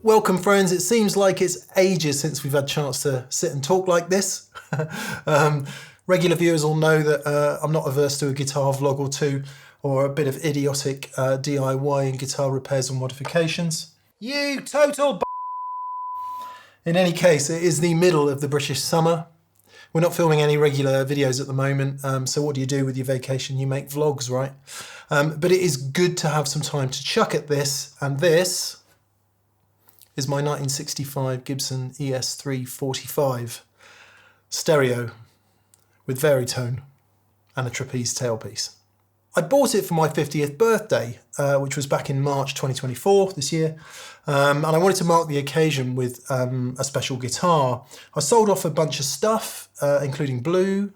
Welcome friends, it seems like it's ages since we've had a chance to sit and talk like this. Regular viewers will know that I'm not averse to a guitar vlog or two, or a bit of idiotic DIY in guitar repairs and modifications. You total In any case, it is the middle of the British summer. We're not filming any regular videos at the moment, so what do you do with your vacation? You make vlogs, right? But it is good to have some time to chuck at this, and this is my 1965 Gibson ES-345 stereo with Varitone and a trapeze tailpiece. I bought it for my 50th birthday, which was back in March 2024, this year, and I wanted to mark the occasion with a special guitar. I sold off a bunch of stuff, including blue.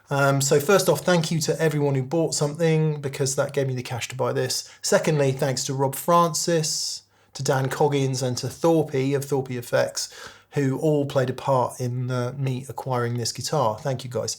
So first off, thank you to everyone who bought something, because that gave me the cash to buy this. Secondly, thanks to Rob Francis, to Dan Coggins and to Thorpe of Thorpe Effects, who all played a part in me acquiring this guitar. Thank you guys.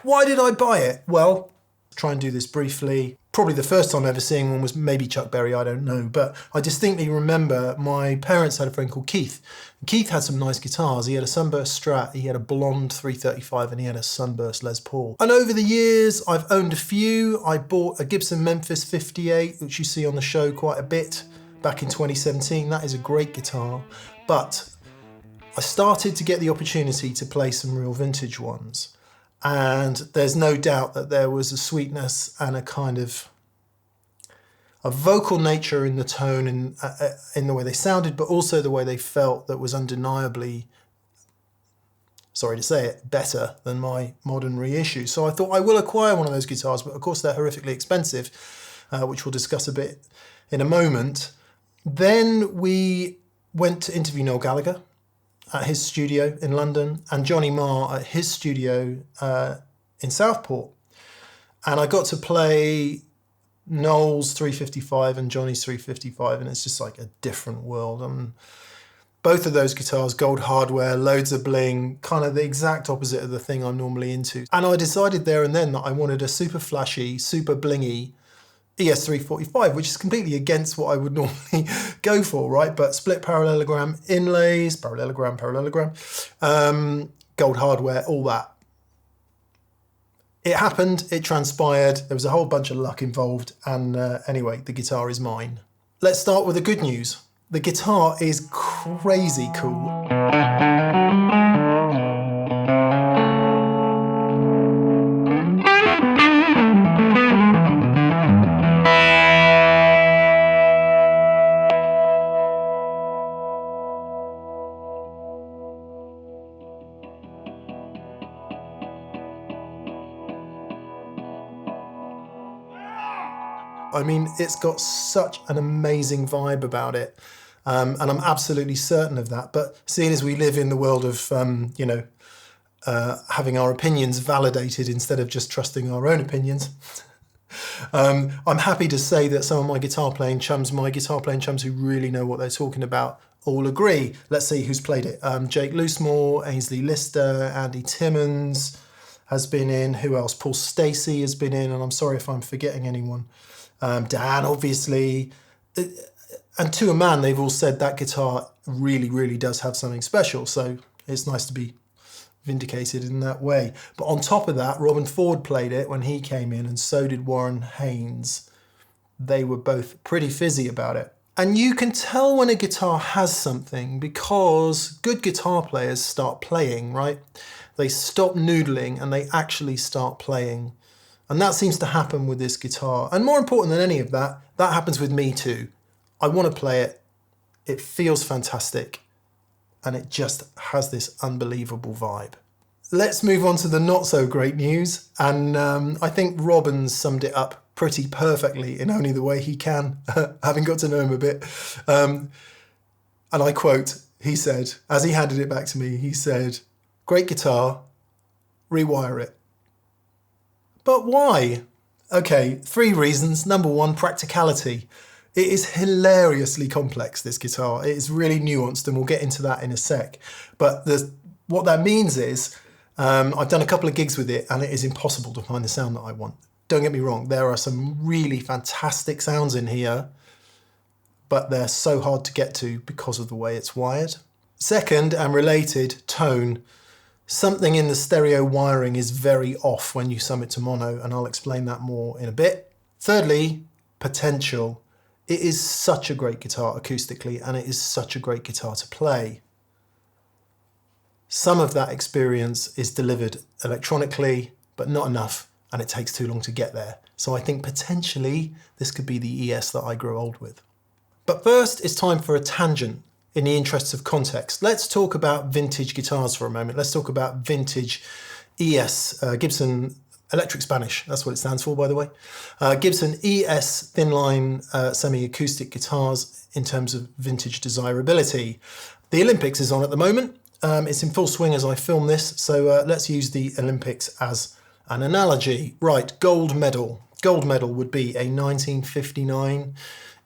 Why did I buy it? Well, try and do this briefly. Probably the first time ever seeing one was maybe Chuck Berry, I don't know, but I distinctly remember my parents had a friend called Keith. Keith had some nice guitars. He had a Sunburst Strat, he had a blonde 335, and he had a Sunburst Les Paul. And over the years, I've owned a few. I bought a Gibson Memphis 58, which you see on the show quite a bit, back in 2017. That is a great guitar, but I started to get the opportunity to play some real vintage ones. And there's no doubt that there was a sweetness and a kind of a vocal nature in the tone and in the way they sounded, but also the way they felt, that was undeniably, sorry to say it, better than my modern reissue. So I thought I will acquire one of those guitars, but of course they're horrifically expensive, which we'll discuss a bit in a moment. Then we went to interview Noel Gallagher at his studio in London, and Johnny Marr at his studio in Southport. And I got to play Noel's 355 and Johnny's 355, and it's just like a different world. Both of those guitars, gold hardware, loads of bling, kind of the exact opposite of the thing I'm normally into. And I decided there and then that I wanted a super flashy, super blingy ES-345, which is completely against what I would normally go for, right? But split parallelogram inlays, parallelogram, gold hardware, all that. It happened, it transpired, there was a whole bunch of luck involved, and anyway, the guitar is mine. Let's start with the good news. The guitar is crazy cool. I mean, it's got such an amazing vibe about it, and I'm absolutely certain of that. But seeing as we live in the world of, having our opinions validated instead of just trusting our own opinions, I'm happy to say that some of my guitar playing chums who really know what they're talking about, all agree. Let's see who's played it. Jake Loosemore, Ainsley Lister, Andy Timmons has been in. Who else? Paul Stacey has been in, and I'm sorry if I'm forgetting anyone. Dan, obviously, and to a man, they've all said that guitar really, really does have something special. So it's nice to be vindicated in that way. But on top of that, Robin Ford played it when he came in, and so did Warren Haynes. They were both pretty fizzy about it. And you can tell when a guitar has something, because good guitar players start playing, right? They stop noodling and they actually start playing. And that seems to happen with this guitar. And more important than any of that, that happens with me too. I want to play it. It feels fantastic. And it just has this unbelievable vibe. Let's move on to the not so great news. And I think Robin summed it up pretty perfectly in only the way he can, having got to know him a bit. And I quote, he said, as he handed it back to me, he said, "Great guitar, rewire it." But why? Okay, 3 reasons. Number 1, practicality. It is hilariously complex, this guitar. It is really nuanced, and we'll get into that in a sec. But what that means is, I've done a couple of gigs with it, and it is impossible to find the sound that I want. Don't get me wrong, there are some really fantastic sounds in here, but they're so hard to get to because of the way it's wired. Second, and related, tone. Something in the stereo wiring is very off when you sum it to mono, and I'll explain that more in a bit. Thirdly, potential. It is such a great guitar acoustically, and it is such a great guitar to play. Some of that experience is delivered electronically, but not enough, and it takes too long to get there. So I think potentially this could be the ES that I grew old with. But first, it's time for a tangent in the interests of context. Let's talk about vintage guitars for a moment. Let's talk about vintage ES, Gibson Electric Spanish. That's what it stands for, by the way. Gibson ES thin-line semi-acoustic guitars in terms of vintage desirability. The Olympics is on at the moment. It's in full swing as I film this, so let's use the Olympics as an analogy. Right, gold medal. Gold medal would be a 1959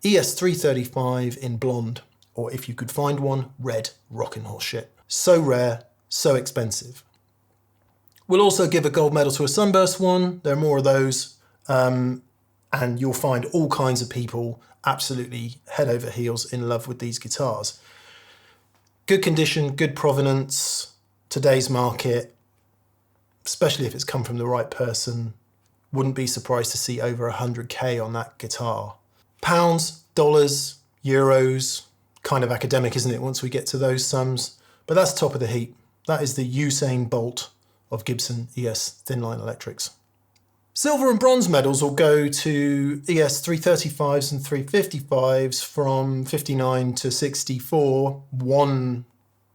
ES-345 in blonde, or if you could find one, red, rockin' horse shit. So rare, so expensive. We'll also give a gold medal to a sunburst one. There are more of those, and you'll find all kinds of people absolutely head over heels in love with these guitars. Good condition, good provenance, today's market, especially if it's come from the right person. Wouldn't be surprised to see over 100k on that guitar. Pounds, dollars, euros, kind of academic, isn't it, once we get to those sums? But that's top of the heap. That is the Usain Bolt of Gibson ES thin-line electrics. Silver and bronze medals will go to ES 335s and 355s from 59 to 64. One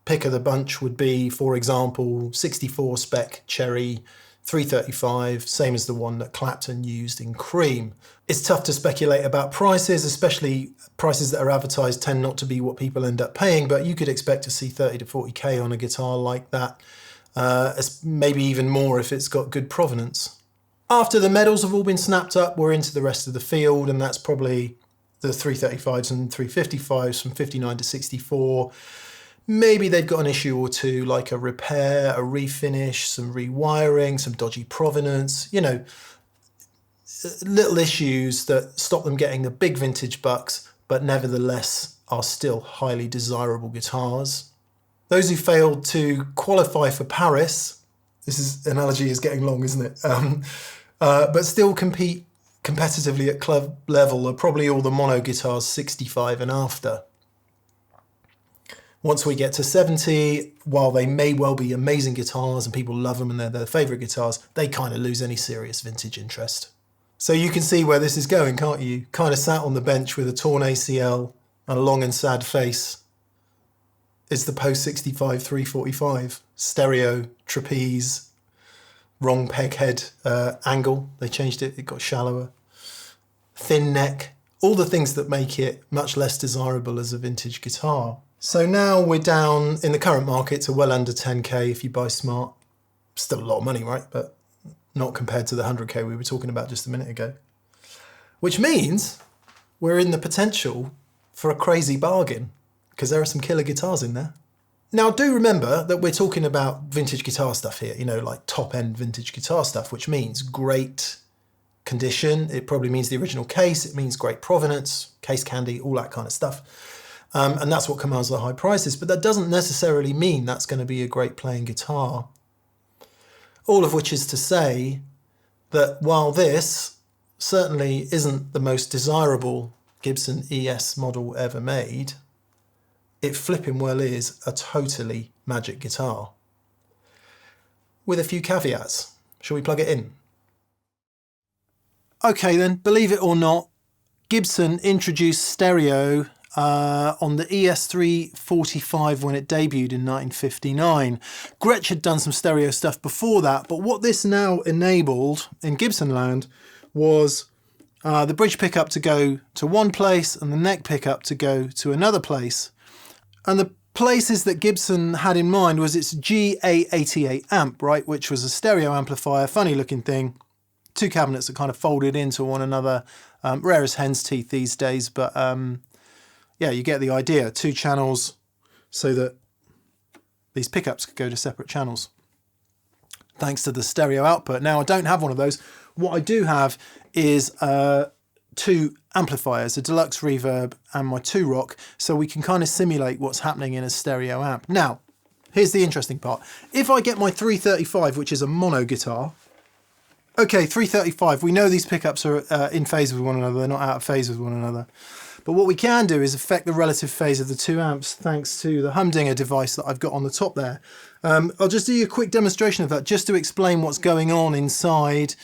pick of the bunch would be, for example, 64 spec Cherry 335, same as the one that Clapton used in Cream. It's tough to speculate about prices, especially prices that are advertised tend not to be what people end up paying, but you could expect to see 30 to 40k on a guitar like that, maybe even more if it's got good provenance. After the medals have all been snapped up, we're into the rest of the field, and that's probably the 335s and 355s from 59 to 64. Maybe they've got an issue or two, like a repair, a refinish, some rewiring, some dodgy provenance, you know, little issues that stop them getting the big vintage bucks, but nevertheless are still highly desirable guitars. Those who failed to qualify for Paris, analogy is getting long, isn't it? But still compete competitively at club level are probably all the mono guitars 65 and after. Once we get to 70, while they may well be amazing guitars and people love them and they're their favourite guitars, they kind of lose any serious vintage interest. So you can see where this is going, can't you? Kind of sat on the bench with a torn ACL and a long and sad face. It's the post-65 345. Stereo, trapeze, wrong peg head angle. They changed it, it got shallower. Thin neck, all the things that make it much less desirable as a vintage guitar. So now we're down in the current market to well under 10k if you buy smart. Still a lot of money, right? But not compared to the 100k we were talking about just a minute ago. Which means we're in the potential for a crazy bargain, because there are some killer guitars in there. Now do remember that we're talking about vintage guitar stuff here, you know, like top end vintage guitar stuff, which means great condition. It probably means the original case. It means great provenance, case candy, all that kind of stuff. And that's what commands the high prices, but that doesn't necessarily mean that's going to be a great playing guitar. All of which is to say that while this certainly isn't the most desirable Gibson ES model ever made, it flipping well is a totally magic guitar. With a few caveats. Shall we plug it in? Okay then, believe it or not, Gibson introduced stereo on the ES-345 when it debuted in 1959. Gretsch had done some stereo stuff before that, but what this now enabled in Gibson land was the bridge pickup to go to one place and the neck pickup to go to another place. And the places that Gibson had in mind was its GA88 amp, right, which was a stereo amplifier, funny looking thing, two cabinets that kind of folded into one another, rare as hen's teeth these days, but yeah, you get the idea. Two channels so that these pickups could go to separate channels. Thanks to the stereo output. Now, I don't have one of those. What I do have is two amplifiers, a deluxe reverb and my 2-rock, so we can kind of simulate what's happening in a stereo amp. Now, here's the interesting part. If I get my 335, which is a mono guitar, okay, 335, we know these pickups are in phase with one another, they're not out of phase with one another. But what we can do is affect the relative phase of the 2 amps thanks to the humdinger device that I've got on the top there. I'll just do you a quick demonstration of that just to explain what's going on inside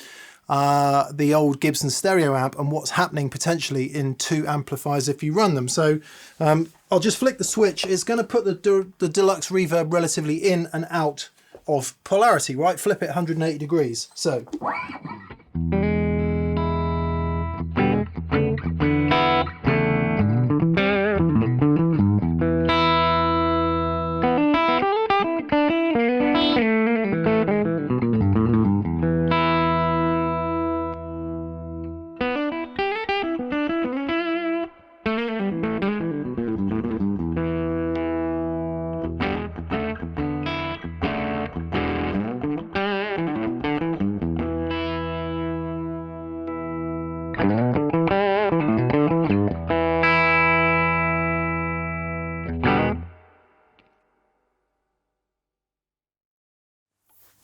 the old Gibson stereo amp and what's happening potentially in 2 amplifiers if you run them. So I'll just flick the switch. It's going to put the deluxe reverb relatively in and out of polarity, right? Flip it 180 degrees. So.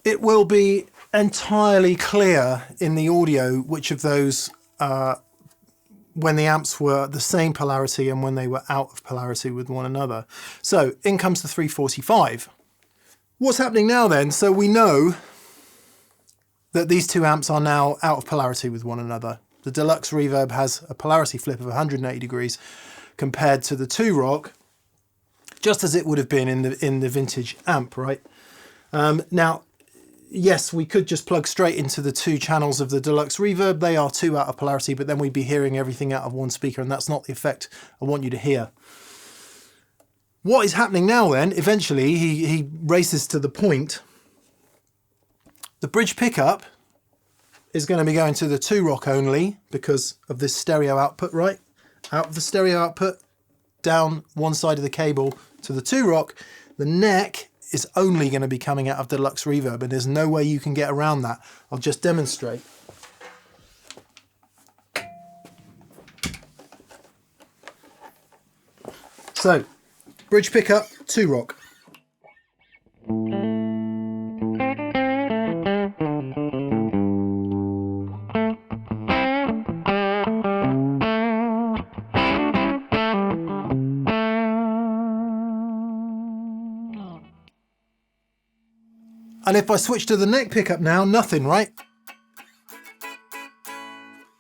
It will be entirely clear in the audio which of those, when the amps were the same polarity and when they were out of polarity with one another. So in comes the 345. What's happening now then? So we know that these 2 amps are now out of polarity with one another. The deluxe reverb has a polarity flip of 180 degrees compared to the 2-rock, just as it would have been in the vintage amp, right? Now, yes, we could just plug straight into the 2 channels of the deluxe reverb. They are 2 out of polarity, but then we'd be hearing everything out of one speaker, and that's not the effect I want you to hear. What is happening now then, eventually he races to the point. The bridge pickup is going to be going to the 2-rock only because of this stereo output, right? Out of the stereo output, down one side of the cable to the 2-rock. The neck is only going to be coming out of deluxe reverb, and there's no way you can get around that. I'll just demonstrate. So, bridge pickup, 2-rock. And if I switch to the neck pickup now, nothing, right?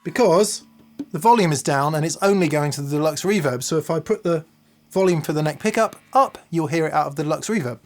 Because the volume is down and it's only going to the deluxe reverb. So if I put the volume for the neck pickup up, you'll hear it out of the deluxe reverb.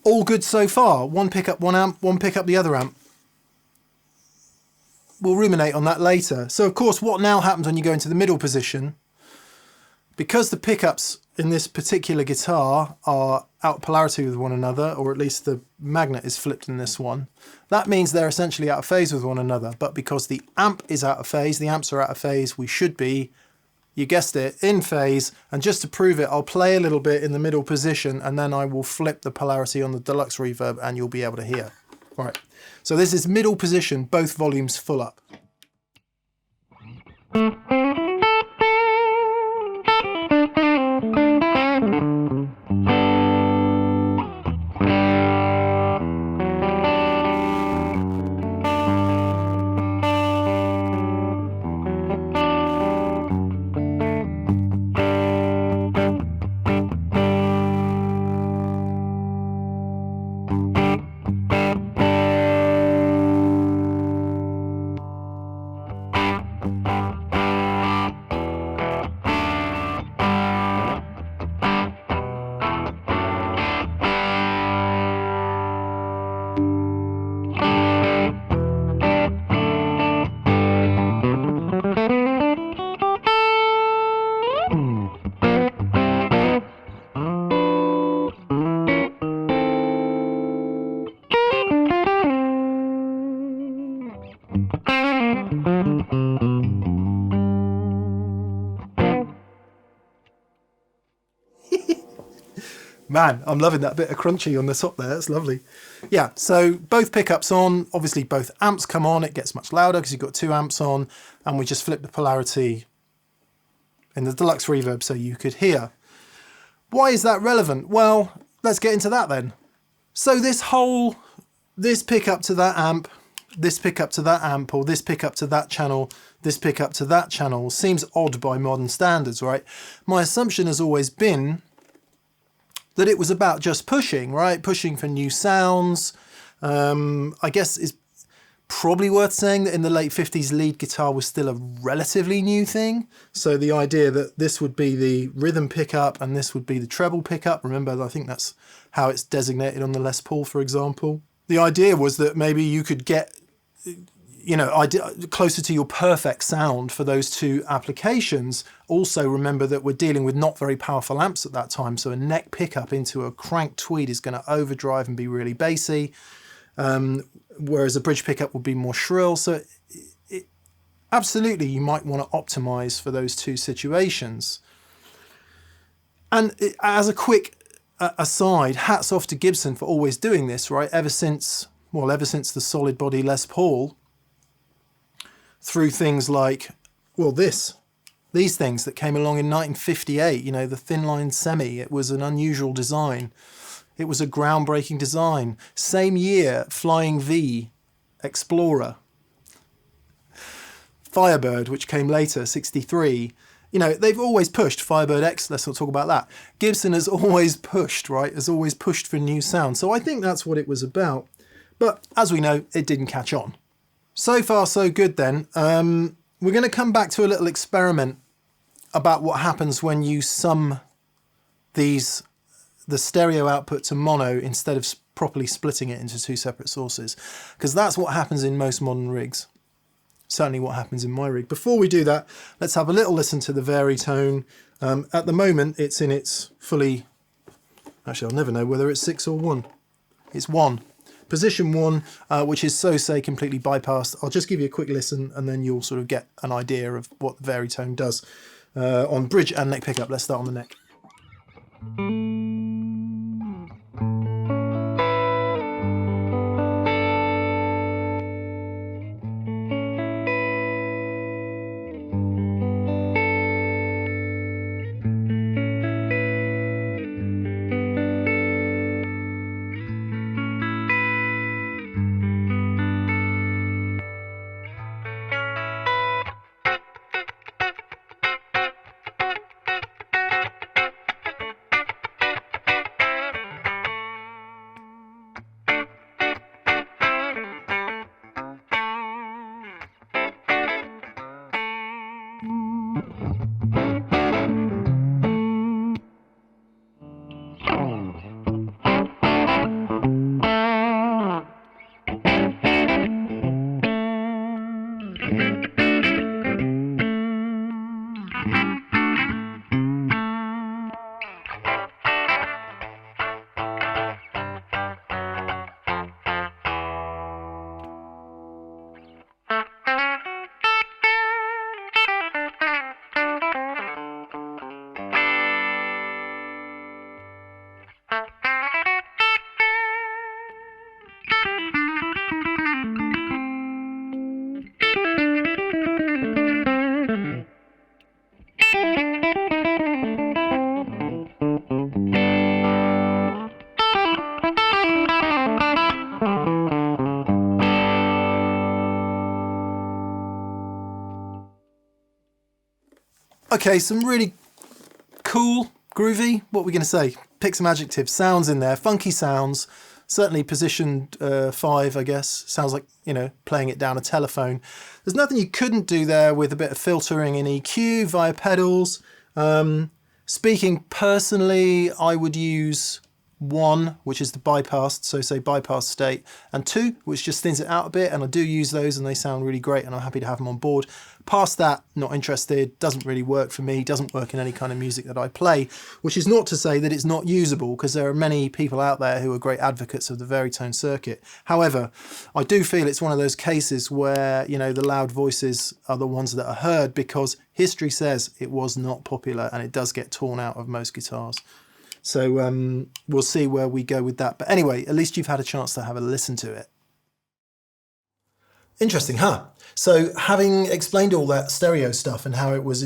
All good so far. One pickup, one amp, one pickup, the other amp. We'll ruminate on that later. So of course, what now happens when you go into the middle position, because the pickups in this particular guitar are out of polarity with one another, or at least the magnet is flipped in this one, that means they're essentially out of phase with one another. But because the amp is out of phase, the amps are out of phase, we should be, you guessed it, in phase. And just to prove it, I'll play a little bit in the middle position and then I will flip the polarity on the deluxe reverb and you'll be able to hear. All right, so this is middle position, both volumes full up. Man, I'm loving that bit of crunchy on the top there. That's lovely. Yeah, so both pickups on. Obviously, both amps come on. It gets much louder because you've got 2 amps on. And we just flip the polarity in the deluxe reverb so you could hear. Why is that relevant? Well, let's get into that then. So this pickup to that amp, this pickup to that amp, or this pickup to that channel, this pickup to that channel seems odd by modern standards, right? My assumption has always been that it was about just pushing, right? Pushing for new sounds. I guess it's probably worth saying that in the late 50s, lead guitar was still a relatively new thing. So the idea that this would be the rhythm pickup and this would be the treble pickup, remember, I think that's how it's designated on the Les Paul, for example. The idea was that maybe you could get, you know, closer to your perfect sound for those 2 applications. Also remember that we're dealing with not very powerful amps at that time, so a neck pickup into a crank tweed is going to overdrive and be really bassy, whereas a bridge pickup would be more shrill. So absolutely you might want to optimize for those 2 situations. And as a quick aside, hats off to Gibson for always doing this, right? Ever since the solid body Les Paul, through things like, well, these things that came along in 1958, you know, the thin line semi. It was an unusual design. It was a groundbreaking design. Same year, Flying V, Explorer. Firebird, which came later, 63. You know, they've always pushed. Firebird X, let's not talk about that. Gibson has always pushed, right? Has always pushed for new sound. So I think that's what it was about. But as we know, it didn't catch on. So far, so good then. We're going to come back to a little experiment about what happens when you sum the stereo output to mono instead of properly splitting it into 2 separate sources, because that's what happens in most modern rigs. Certainly what happens in my rig. Before we do that, let's have a little listen to the Varitone. At the moment, it's in its fully... Actually, I'll never know whether it's 6 or 1. It's 1. Position 1, which is so say completely bypassed. I'll just give you a quick listen and then you'll sort of get an idea of what the Varitone does on bridge and neck pickup. Let's start on the neck. Okay, some really cool, groovy, what are we going to say? Pick some adjectives, sounds in there, funky sounds, certainly positioned 5, I guess. Sounds like, you know, playing it down a telephone. There's nothing you couldn't do there with a bit of filtering in EQ via pedals. Speaking personally, I would use 1, which is the bypassed, so say bypass state, and 2, which just thins it out a bit, and I do use those and they sound really great and I'm happy to have them on board. Past that, not interested, doesn't really work for me, doesn't work in any kind of music that I play, which is not to say that it's not usable, because there are many people out there who are great advocates of the Varitone circuit. However, I do feel it's one of those cases where, you know, the loud voices are the ones that are heard, because history says it was not popular and it does get torn out of most guitars. So we'll see where we go with that. But anyway, at least you've had a chance to have a listen to it. Interesting, huh? So having explained all that stereo stuff and how it was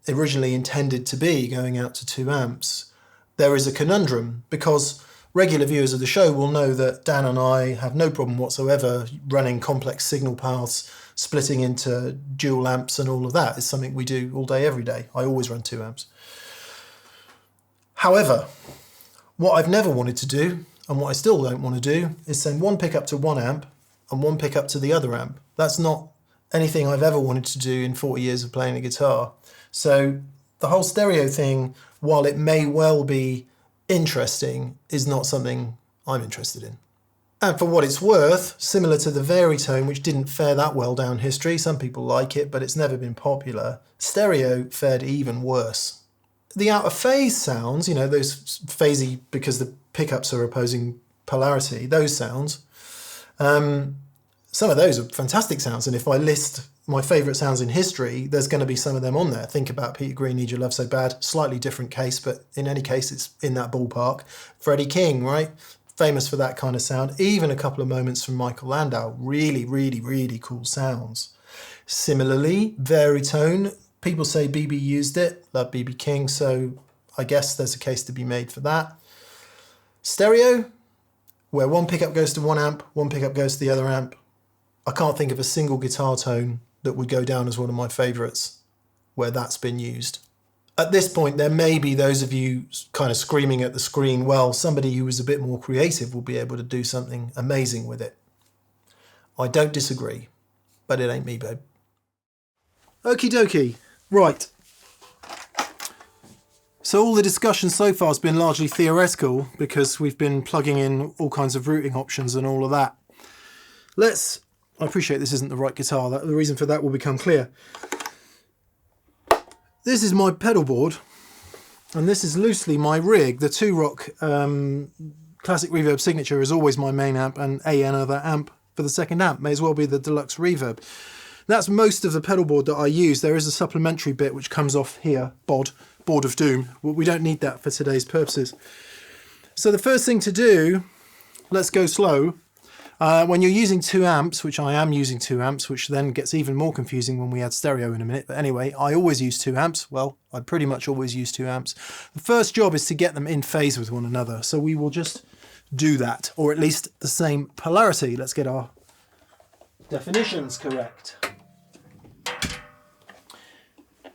originally intended to be going out to 2 amps, there is a conundrum, because regular viewers of the show will know that Dan and I have no problem whatsoever running complex signal paths, splitting into dual amps, and all of that is something we do all day, every day. I always run 2 amps. However, what I've never wanted to do, and what I still don't want to do, is send one pickup to 1 amp and one pickup to the other amp. That's not anything I've ever wanted to do in 40 years of playing the guitar. So the whole stereo thing, while it may well be interesting, is not something I'm interested in. And for what it's worth, similar to the Varitone, which didn't fare that well down history, some people like it, but it's never been popular, stereo fared even worse. The out of phase sounds, you know, those phasey because the pickups are opposing polarity, those sounds, some of those are fantastic sounds. And if I list my favourite sounds in history, there's going to be some of them on there. Think about Peter Green, Need Your Love So Bad, slightly different case, but in any case, it's in that ballpark. Freddie King, right? Famous for that kind of sound. Even a couple of moments from Michael Landau, really, really, really cool sounds. Similarly, Varitone, people say BB used it, love BB King, so I guess there's a case to be made for that. Stereo, where one pickup goes to 1 amp, one pickup goes to the other amp. I can't think of a single guitar tone that would go down as one of my favourites where that's been used. At this point, there may be those of you kind of screaming at the screen, well, somebody who is a bit more creative will be able to do something amazing with it. I don't disagree, but it ain't me, babe. Okie dokie. Right. So all the discussion so far has been largely theoretical because we've been plugging in all kinds of routing options and all of that. I appreciate this isn't the right guitar. The reason for that will become clear. This is my pedal board, and this is loosely my rig. The 2-Rock Classic Reverb Signature is always my main amp, and another amp for the second amp. May as well be the Deluxe Reverb. That's most of the pedal board that I use. There is a supplementary bit which comes off here, Board of Doom. We don't need that for today's purposes. So the first thing to do, let's go slow. When you're using 2 amps, which I am using 2 amps, which then gets even more confusing when we add stereo in a minute. But anyway, I always use 2 amps. Well, I pretty much always use 2 amps. The first job is to get them in phase with one another. So we will just do that, or at least the same polarity. Let's get our definitions correct.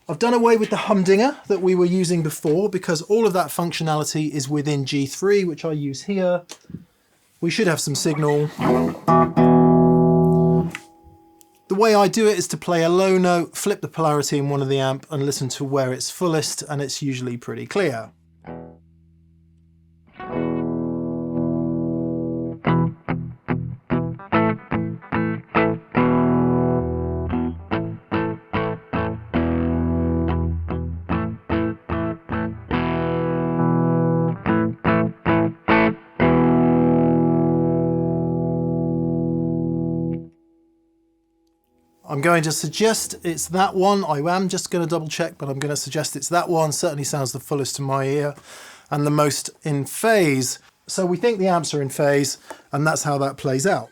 I've done away with the humdinger that we were using before because all of that functionality is within G3, which I use here. We should have some signal. The way I do it is to play a low note, flip the polarity in one of the amp and listen to where it's fullest, and it's usually pretty clear. I'm going to suggest it's that one. I am just going to double check, but I'm going to suggest it's that one. Certainly sounds the fullest to my ear and the most in phase. So we think the amps are in phase, and that's how that plays out.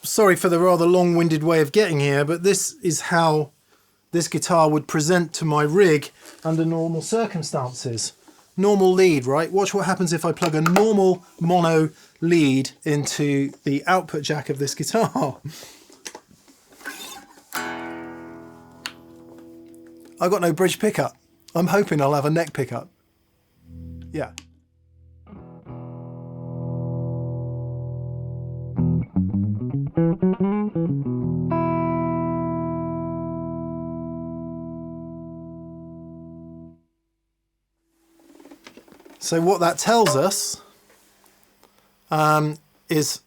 Sorry for the rather long-winded way of getting here, but this is how this guitar would present to my rig under normal circumstances. Normal lead, right? Watch what happens if I plug a normal mono lead into the output jack of this guitar. I've got no bridge pickup. I'm hoping I'll have a neck pickup. Yeah. So what that tells us is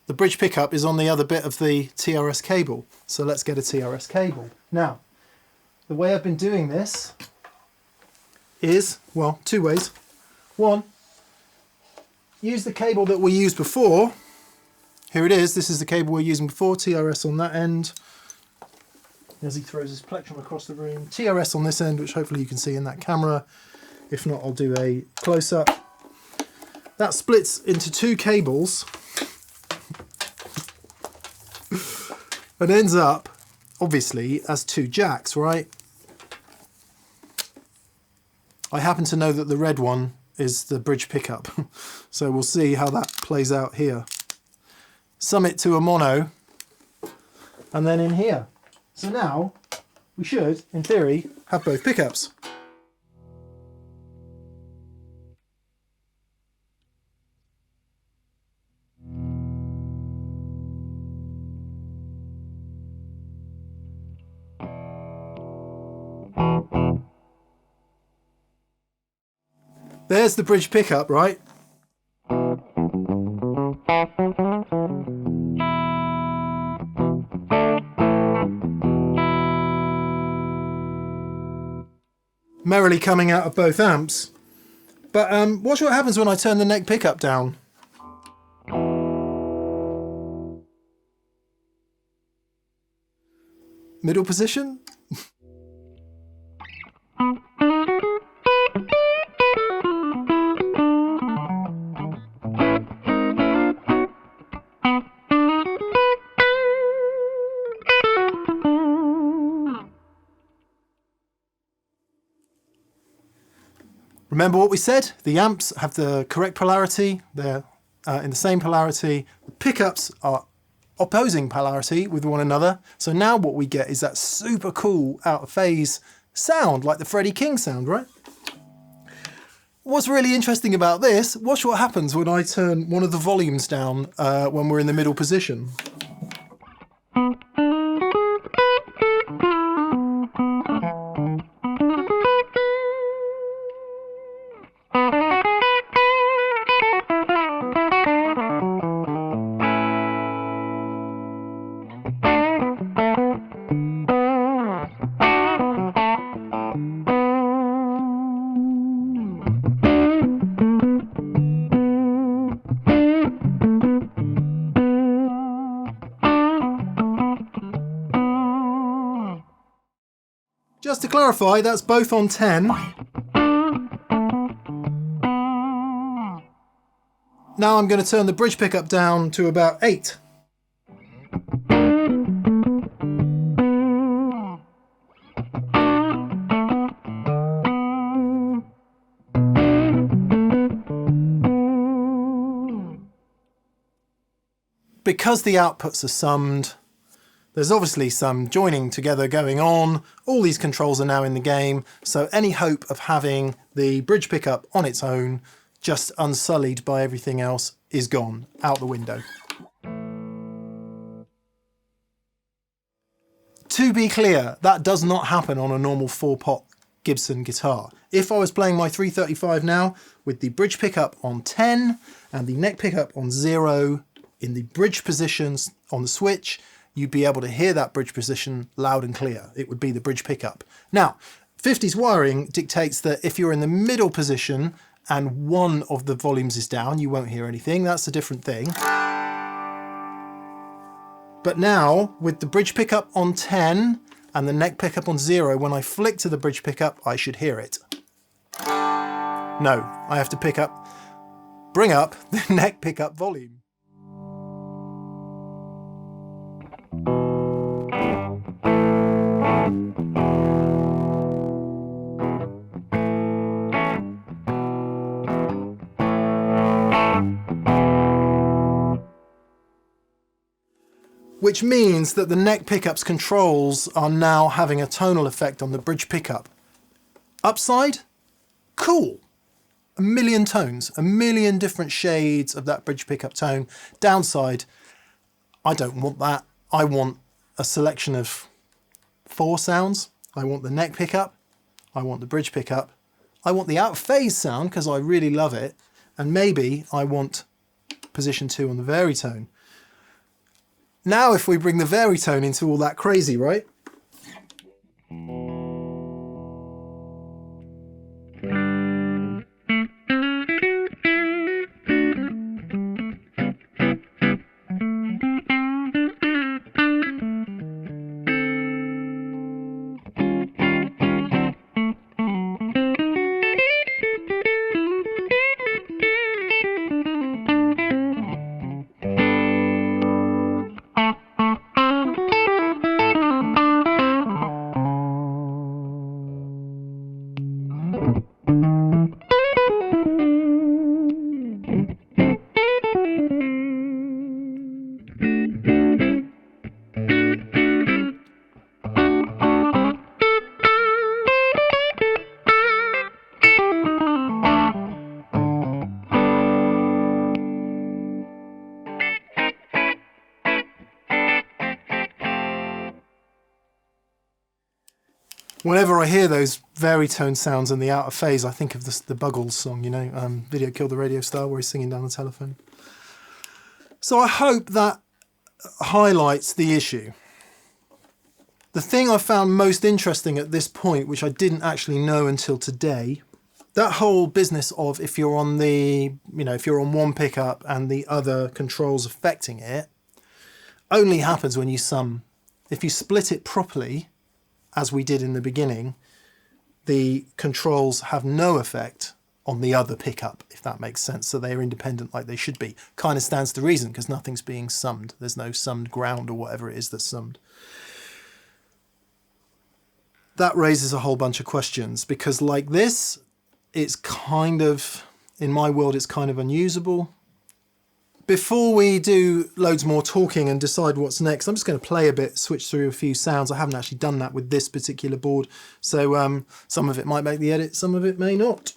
the bridge pickup is on the other bit of the TRS cable. So let's get a TRS cable. Now, the way I've been doing this is, well, two ways. One, use the cable that we used before. Here it is. This is the cable we're using before. TRS on that end. As he throws his plectrum across the room. TRS on this end, which hopefully you can see in that camera. If not, I'll do a close-up. That splits into two cables and ends up, obviously, as two jacks, right? I happen to know that the red one is the bridge pickup, so we'll see how that plays out here. Sum it to a mono, and then in here. So now, we should, in theory, have both pickups. There's the bridge pickup, right? Merrily coming out of both amps. But watch what happens when I turn the neck pickup down. Middle position? Remember what we said? The amps have the correct polarity, they're in the same polarity. The pickups are opposing polarity with one another. So now what we get is that super cool out of phase sound, like the Freddie King sound, right? What's really interesting about this, watch what happens when I turn one of the volumes down when we're in the middle position. Just to clarify, that's both on 10. Now I'm going to turn the bridge pickup down to about 8. Because the outputs are summed, there's obviously some joining together going on. All these controls are now in the game, so any hope of having the bridge pickup on its own, just unsullied by everything else, is gone, out the window. To be clear, that does not happen on a normal 4-pot Gibson guitar. If I was playing my 335 now, with the bridge pickup on 10 and the neck pickup on 0 in the bridge positions on the switch, you'd be able to hear that bridge position loud and clear. It would be the bridge pickup. Now, 50s wiring dictates that if you're in the middle position and one of the volumes is down, you won't hear anything. That's a different thing. But now, with the bridge pickup on 10 and the neck pickup on 0, when I flick to the bridge pickup, I should hear it. No, I have to bring up the neck pickup volume. Which means that the neck pickup's controls are now having a tonal effect on the bridge pickup. Upside? Cool. A million tones, a million different shades of that bridge pickup tone. Downside, I don't want that. I want a selection of 4 sounds. I want the neck pickup, I want the bridge pickup, I want the out of phase sound because I really love it, and maybe I want position 2 on the Varitone. Now if we bring the Varitone into all that crazy, right? Whenever I hear those Varitone sounds in the out of phase, I think of the Buggles song, you know, Video Killed the Radio Star, where he's singing down the telephone. So I hope that highlights the issue. The thing I found most interesting at this point, which I didn't actually know until today, that whole business of if you're on the, you know, if you're on one pickup and the other controls affecting it, only happens when you sum. If you split it properly, as we did in the beginning, the controls have no effect on the other pickup, if that makes sense. So they're independent like they should be. Kind of stands to reason because nothing's being summed. There's no summed ground or whatever it is that's summed. That raises a whole bunch of questions because like this, it's kind of, in my world, it's kind of unusable. Before we do loads more talking and decide what's next, I'm just going to play a bit, switch through a few sounds. I haven't actually done that with this particular board, so some of it might make the edit, some of it may not.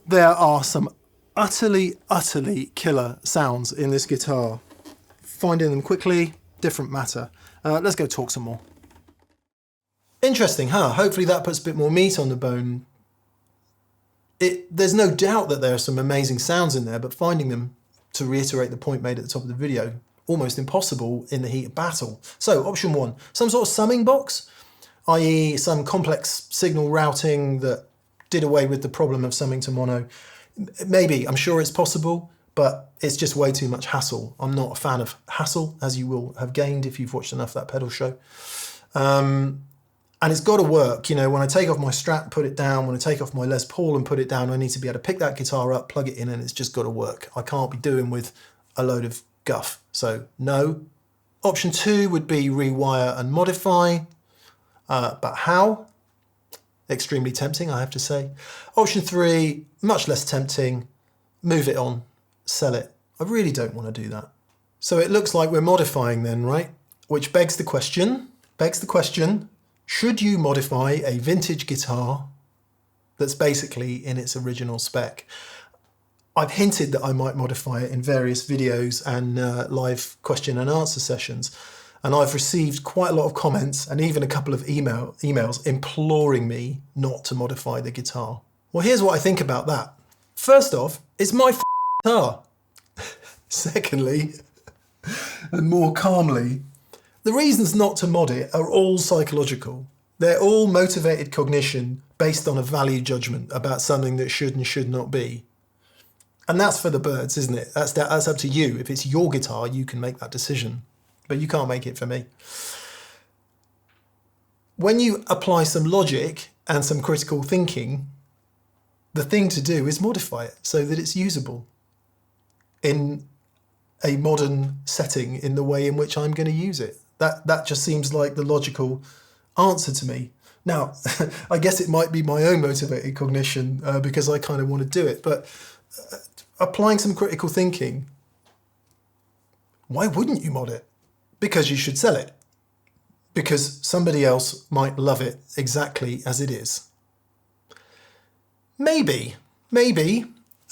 There are some utterly killer sounds in this guitar. Finding them quickly, different matter. Let's go talk some more. Interesting, huh? Hopefully that puts a bit more meat on the bone. There's no doubt that there are some amazing sounds in there, but finding them, to reiterate the point made at the top of the video, almost impossible in the heat of battle. So option one, some sort of summing box, i.e. some complex signal routing that did away with the problem of summing to mono. Maybe, I'm sure it's possible, but it's just way too much hassle. I'm not a fan of hassle, as you will have gained if you've watched enough of that pedal show. And it's got to work. You know, when I take off my Strat, put it down, when I take off my Les Paul and put it down, I need to be able to pick that guitar up, plug it in, and it's just got to work. I can't be doing with a load of guff. So no. Option two would be rewire and modify. But how? Extremely tempting, I have to say. Option three, much less tempting. Move it on, sell it. I really don't want to do that. So it looks like we're modifying then, right? Which begs the question, should you modify a vintage guitar that's basically in its original spec? I've hinted that I might modify it in various videos and live question and answer sessions. And I've received quite a lot of comments and even a couple of emails imploring me not to modify the guitar. Well, here's what I think about that. First off, it's my guitar. Secondly, and more calmly, the reasons not to mod it are all psychological. They're all motivated cognition based on a value judgment about something that should and should not be. And that's for the birds, isn't it? That's up to you. If it's your guitar, you can make that decision. But you can't make it for me. When you apply some logic and some critical thinking, the thing to do is modify it so that it's usable in a modern setting in the way in which I'm going to use it. That just seems like the logical answer to me. Now, I guess it might be my own motivated cognition because I kind of want to do it, but applying some critical thinking, why wouldn't you mod it? Because you should sell it. Because somebody else might love it exactly as it is. Maybe.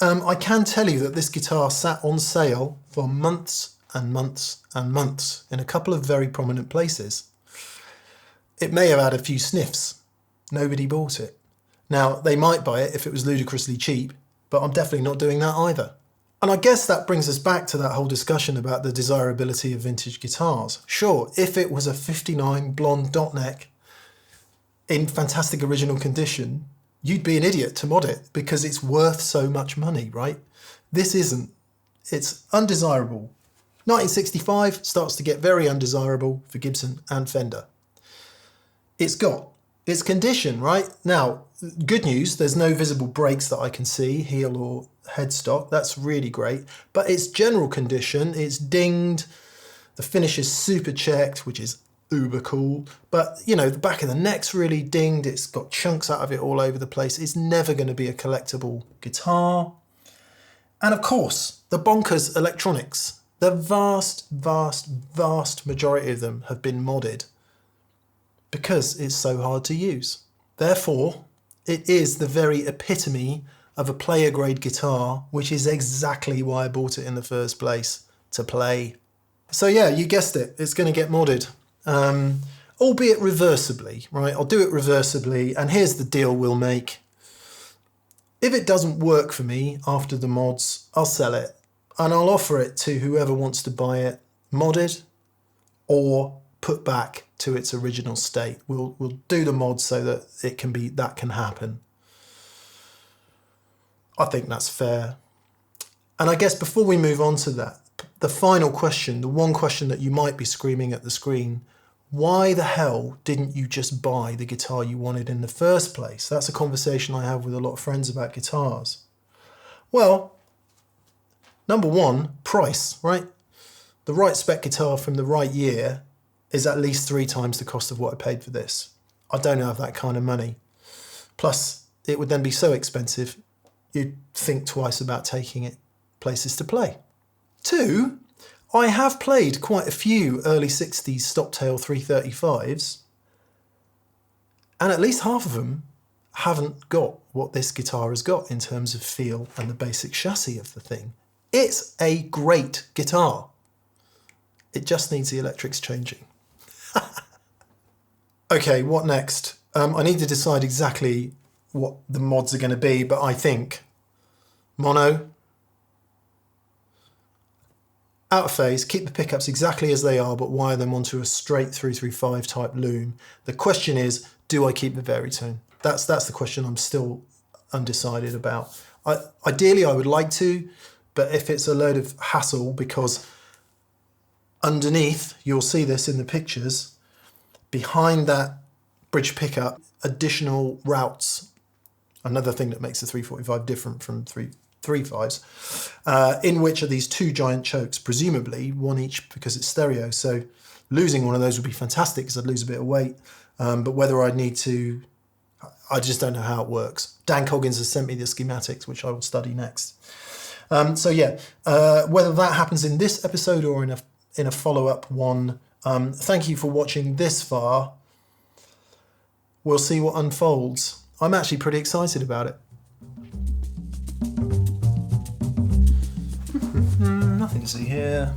I can tell you that this guitar sat on sale for months and months and months in a couple of very prominent places. It may have had a few sniffs. Nobody bought it. Now, they might buy it if it was ludicrously cheap, but I'm definitely not doing that either. And I guess that brings us back to that whole discussion about the desirability of vintage guitars. Sure, if it was a 59 blonde dot neck in fantastic original condition, you'd be an idiot to mod it because it's worth so much money, right? This isn't. It's undesirable. 1965 starts to get very undesirable for Gibson and Fender. It's got its condition, right? Now, good news, there's no visible breaks that I can see, heel or headstock. That's really great. But its general condition, it's dinged. The finish is super checked, which is uber cool. But, you know, the back of the neck's really dinged. It's got chunks out of it all over the place. It's never going to be a collectible guitar. And of course, the bonkers electronics. The vast majority of them have been modded because it's so hard to use. Therefore, it is the very epitome of a player grade guitar, which is exactly why I bought it in the first place, to play. So yeah, you guessed it, it's going to get modded, albeit reversibly, right? I'll do it reversibly, and here's the deal we'll make. If it doesn't work for me after the mods, I'll sell it, and I'll offer it to whoever wants to buy it modded or put back to its original state. We'll do the mod so that that can happen. I think that's fair. And I guess before we move on to that, the final question, the one question that you might be screaming at the screen, why the hell didn't you just buy the guitar you wanted in the first place? That's a conversation I have with a lot of friends about guitars. Well, number one, price, right? The right spec guitar from the right year is at least 3 times the cost of what I paid for this. I don't have that kind of money. Plus, it would then be so expensive, you'd think twice about taking it places to play. 2, I have played quite a few early 60s stop-tail 335s, and at least half of them haven't got what this guitar has got in terms of feel and the basic chassis of the thing. It's a great guitar. It just needs the electrics changing. Okay, what next? I need to decide exactly what the mods are going to be, but I think mono, out of phase, keep the pickups exactly as they are, but wire them onto a straight 335 type loom. The question is, do I keep the Varitone? That's the question I'm still undecided about. Ideally, I would like to, but if it's a load of hassle, because underneath, you'll see this in the pictures, behind that bridge pickup, additional routes, another thing that makes the 345 different from 335s, in which are these two giant chokes, presumably one each because it's stereo. So losing one of those would be fantastic because I'd lose a bit of weight, but whether I'd need to, I just don't know how it works. Dan Coggins has sent me the schematics, which I will study next. So yeah, whether that happens in this episode or in a follow-up one, thank you for watching this far. We'll see what unfolds. I'm actually pretty excited about it. Nothing to see here.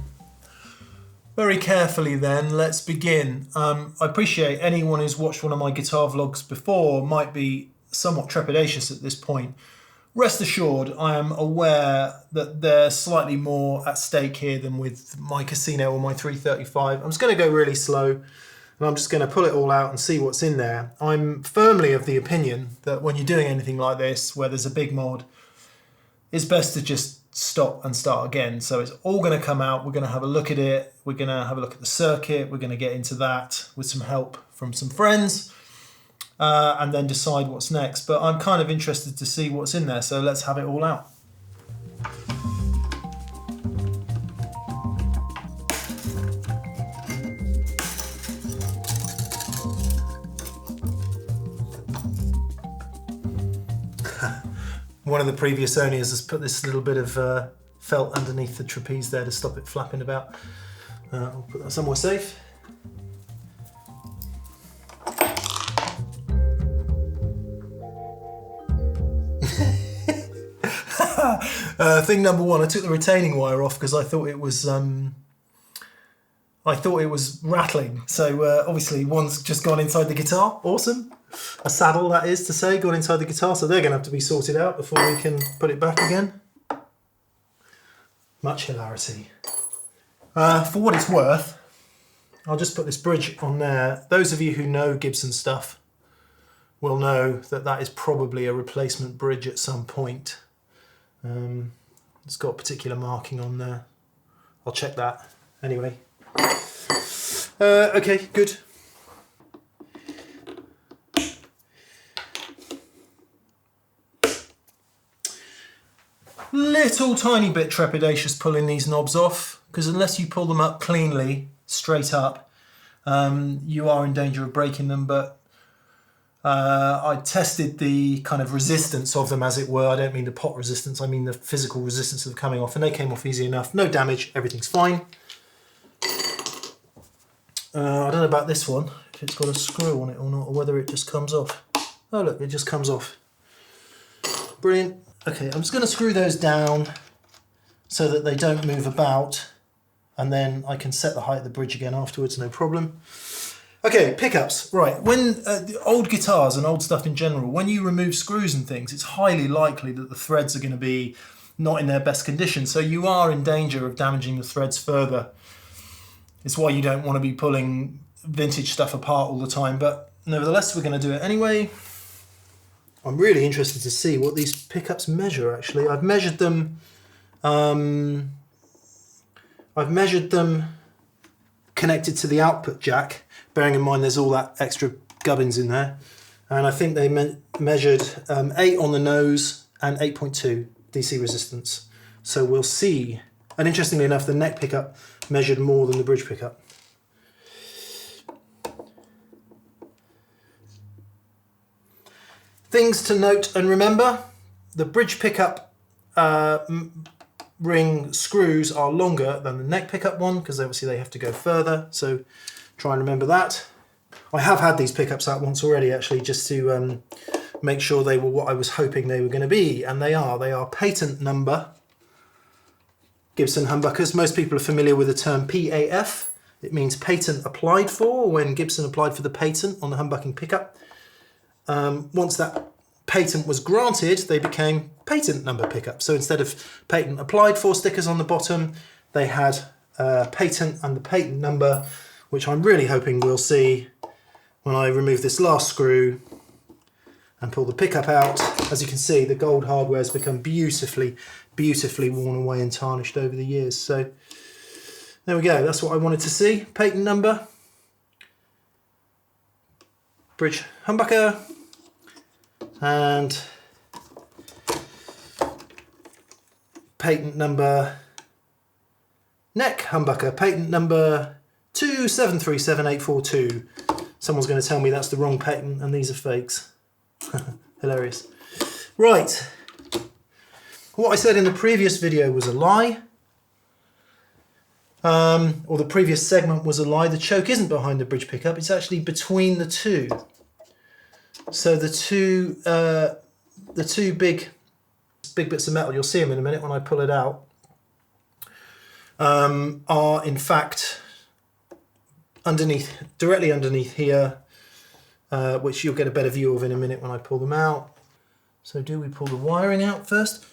Very carefully then, let's begin. I appreciate anyone who's watched one of my guitar vlogs before might be somewhat trepidatious at this point. Rest assured, I am aware that there's slightly more at stake here than with my Casino or my 335. I'm just going to go really slow, and I'm just going to pull it all out and see what's in there. I'm firmly of the opinion that when you're doing anything like this, where there's a big mod, it's best to just stop and start again. So it's all going to come out. We're going to have a look at it. We're going to have a look at the circuit. We're going to get into that with some help from some friends. And then decide what's next. But I'm kind of interested to see what's in there, so let's have it all out. One of the previous owners has put this little bit of felt underneath the trapeze there to stop it flapping about. I'll put that somewhere safe. Thing number one, I took the retaining wire off because I thought it was rattling. So obviously one's just gone inside the guitar. Awesome. A saddle, that is to say, gone inside the guitar. So they're going to have to be sorted out before we can put it back again. Much hilarity. For what it's worth, I'll just put this bridge on there. Those of you who know Gibson stuff will know that that is probably a replacement bridge at some point. It's got a particular marking on there. I'll check that anyway. Okay, good. Little tiny bit trepidatious pulling these knobs off, because unless you pull them up cleanly, straight up, you are in danger of breaking them. But I tested the kind of resistance of them, as it were. I don't mean the pot resistance, I mean the physical resistance of them coming off, and they came off easy enough. No damage, everything's fine. I don't know about this one, if it's got a screw on it or not, or whether it just comes off. Oh look, it just comes off. Brilliant. Okay, I'm just going to screw those down so that they don't move about, and then I can set the height of the bridge again afterwards, no problem. Okay, pickups. Right, when the old guitars and old stuff in general, when you remove screws and things, it's highly likely that the threads are going to be not in their best condition, so you are in danger of damaging the threads further. It's why you don't want to be pulling vintage stuff apart all the time, but nevertheless, we're going to do it anyway. I'm really interested to see what these pickups measure, actually. I've measured them connected to the output jack, bearing in mind there's all that extra gubbins in there. And I think they measured 8 on the nose and 8.2 DC resistance. So we'll see. And interestingly enough, the neck pickup measured more than the bridge pickup. Things to note and remember: the bridge pickup ring screws are longer than the neck pickup one, because obviously they have to go further, so try and remember that. I have had these pickups out once already actually, just to make sure they were what I was hoping they were going to be, and they are. They are patent number Gibson humbuckers. Most people are familiar with the term PAF. It means patent applied for, when Gibson applied for the patent on the humbucking pickup. Once that patent was granted, they became patent number pickup. So instead of patent applied for stickers on the bottom, they had patent and the patent number, which I'm really hoping we'll see when I remove this last screw and pull the pickup out. As you can see, the gold hardware has become beautifully worn away and tarnished over the years. So there we go, that's what I wanted to see. Patent number, bridge humbucker, and patent number neck humbucker, patent number 2737842. Someone's going to tell me that's the wrong patent and these are fakes. Hilarious. Right, what I said in the previous video was a lie, or the previous segment was a lie. The choke isn't behind the bridge pickup, it's actually between the two. So the two big bits of metal, you'll see them in a minute when I pull it out, are in fact underneath, directly underneath here, which you'll get a better view of in a minute when I pull them out. So do we pull the wiring out first?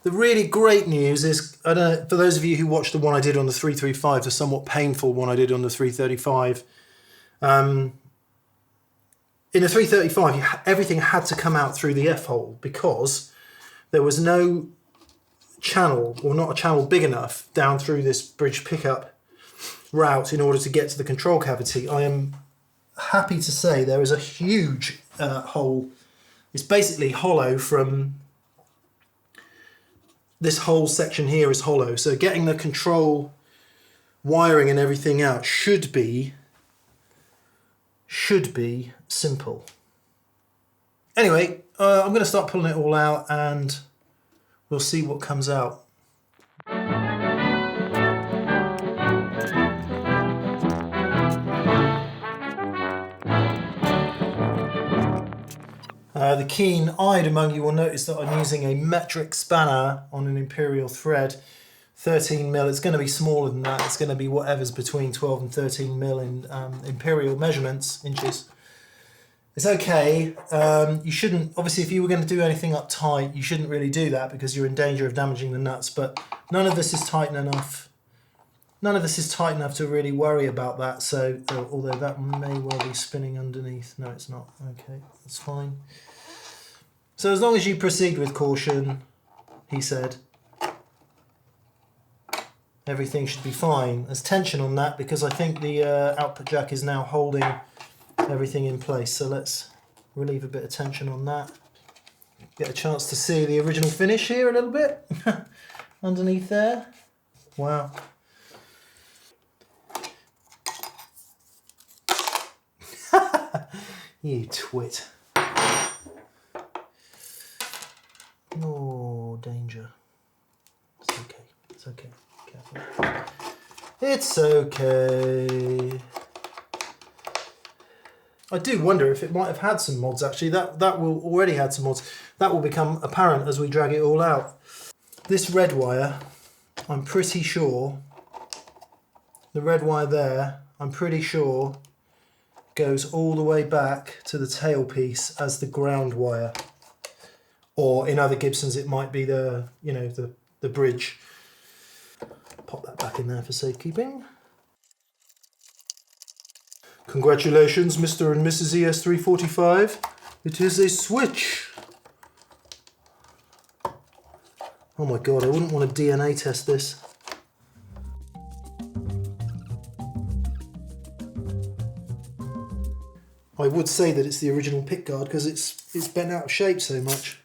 The really great news is, I don't know, for those of you who watched the one I did on the 335, the somewhat painful one I did on the 335, in the 335, everything had to come out through the F-hole because there was no channel, or not a channel big enough, down through this bridge pickup route in order to get to the control cavity. I am happy to say there is a huge hole. It's basically hollow from this whole section here is hollow. So getting the control wiring and everything out should be simple. Anyway, I'm going to start pulling it all out and we'll see what comes out. The keen-eyed among you will notice that I'm using a metric spanner on an imperial thread, 13mm. It's going to be smaller than that. It's going to be whatever's between 12 and 13mm in imperial measurements, inches. It's okay. You shouldn't, obviously if you were going to do anything up tight, you shouldn't really do that because you're in danger of damaging the nuts, but none of this is tight enough. None of this is tight enough to really worry about that, so although that may well be spinning underneath. No, it's not. Okay, that's fine. So as long as you proceed with caution, he said, everything should be fine. There's tension on that because I think the output jack is now holding everything in place. So let's relieve a bit of tension on that. Get a chance to see the original finish here a little bit underneath there. Wow. You twit. Oh, danger. It's okay. It's okay. Careful. It's okay. I do wonder if it might have had some mods actually. That will already had some mods. That will become apparent as we drag it all out. This red wire, I'm pretty sure, the red wire there, I'm pretty sure goes all the way back to the tailpiece as the ground wire. Or in other Gibsons it might be the, you know, the bridge. Pop that back in there for safekeeping. Congratulations, Mr. and Mrs. ES-345. It is a switch. Oh my god, I wouldn't want to DNA test this. I would say that it's the original pickguard because it's bent out of shape so much.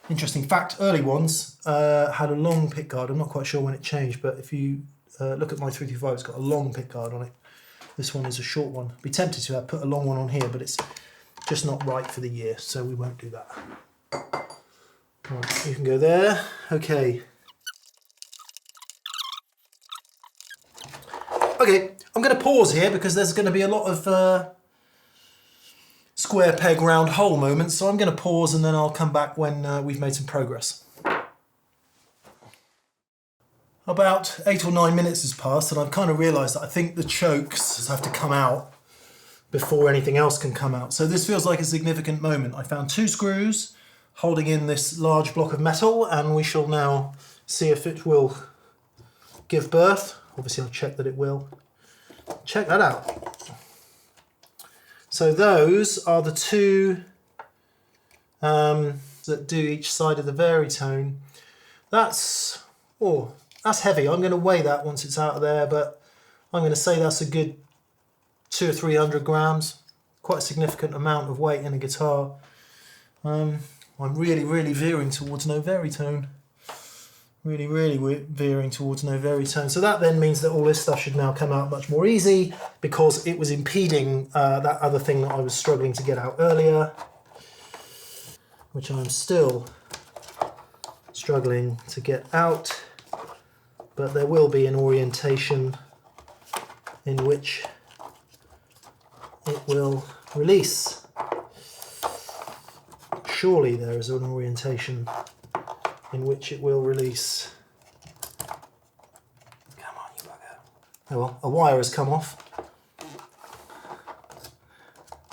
Interesting fact, early ones had a long pickguard. I'm not quite sure when it changed, but if you look at my 335, it's got a long pickguard on it. This one is a short one. I'd be tempted to have put a long one on here, but it's just not right for the year, so we won't do that. Right, you can go there. Okay. Okay, I'm going to pause here because there's going to be a lot of square peg round hole moments, so I'm going to pause and then I'll come back when we've made some progress. About 8 or 9 minutes has passed and I've kind of realised that I think the chokes have to come out before anything else can come out. So this feels like a significant moment. I found 2 screws holding in this large block of metal and we shall now see if it will give birth. Obviously I'll check that it will. Check that out. So those are the 2 that do each side of the Varitone. That's heavy. I'm going to weigh that once it's out of there, but I'm going to say that's a good 200 or 300 grams. Quite a significant amount of weight in a guitar. I'm really veering towards no Varitone. Really veering towards no Varitone. So that then means that all this stuff should now come out much more easy because it was impeding that other thing that I was struggling to get out earlier, which I'm still struggling to get out, but there will be an orientation in which it will release. Surely there is an orientation in which it will release. Come on, you bugger. Oh well, a wire has come off.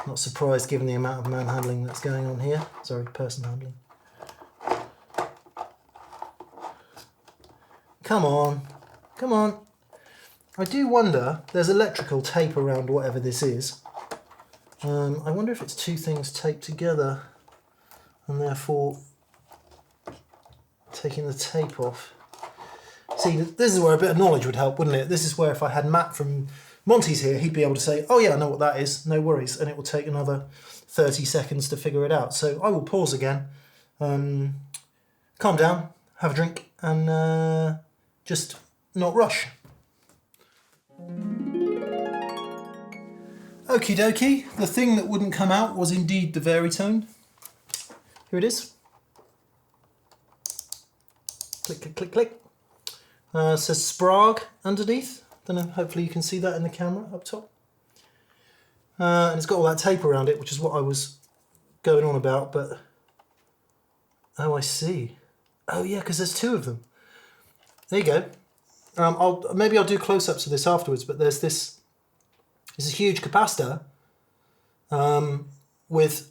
Not surprised given the amount of manhandling that's going on here. Sorry, person handling. Come on, come on. I do wonder, there's electrical tape around whatever this is. I wonder if it's 2 things taped together and therefore taking the tape off. See, this is where a bit of knowledge would help, wouldn't it? This is where if I had Matt from Monty's here, he'd be able to say, oh yeah, I know what that is, no worries, and it will take another 30 seconds to figure it out. So I will pause again, calm down, have a drink, and just not rush. Okie dokie, the thing that wouldn't come out was indeed the Varitone. Here it is. Click, click, click, click. Says Sprague underneath. Don't know, hopefully you can see that in the camera up top. And it's got all that tape around it, which is what I was going on about, but... Oh, I see. Oh yeah, because there's 2 of them. There you go. Maybe I'll do close-ups of this afterwards, but there's this huge capacitor with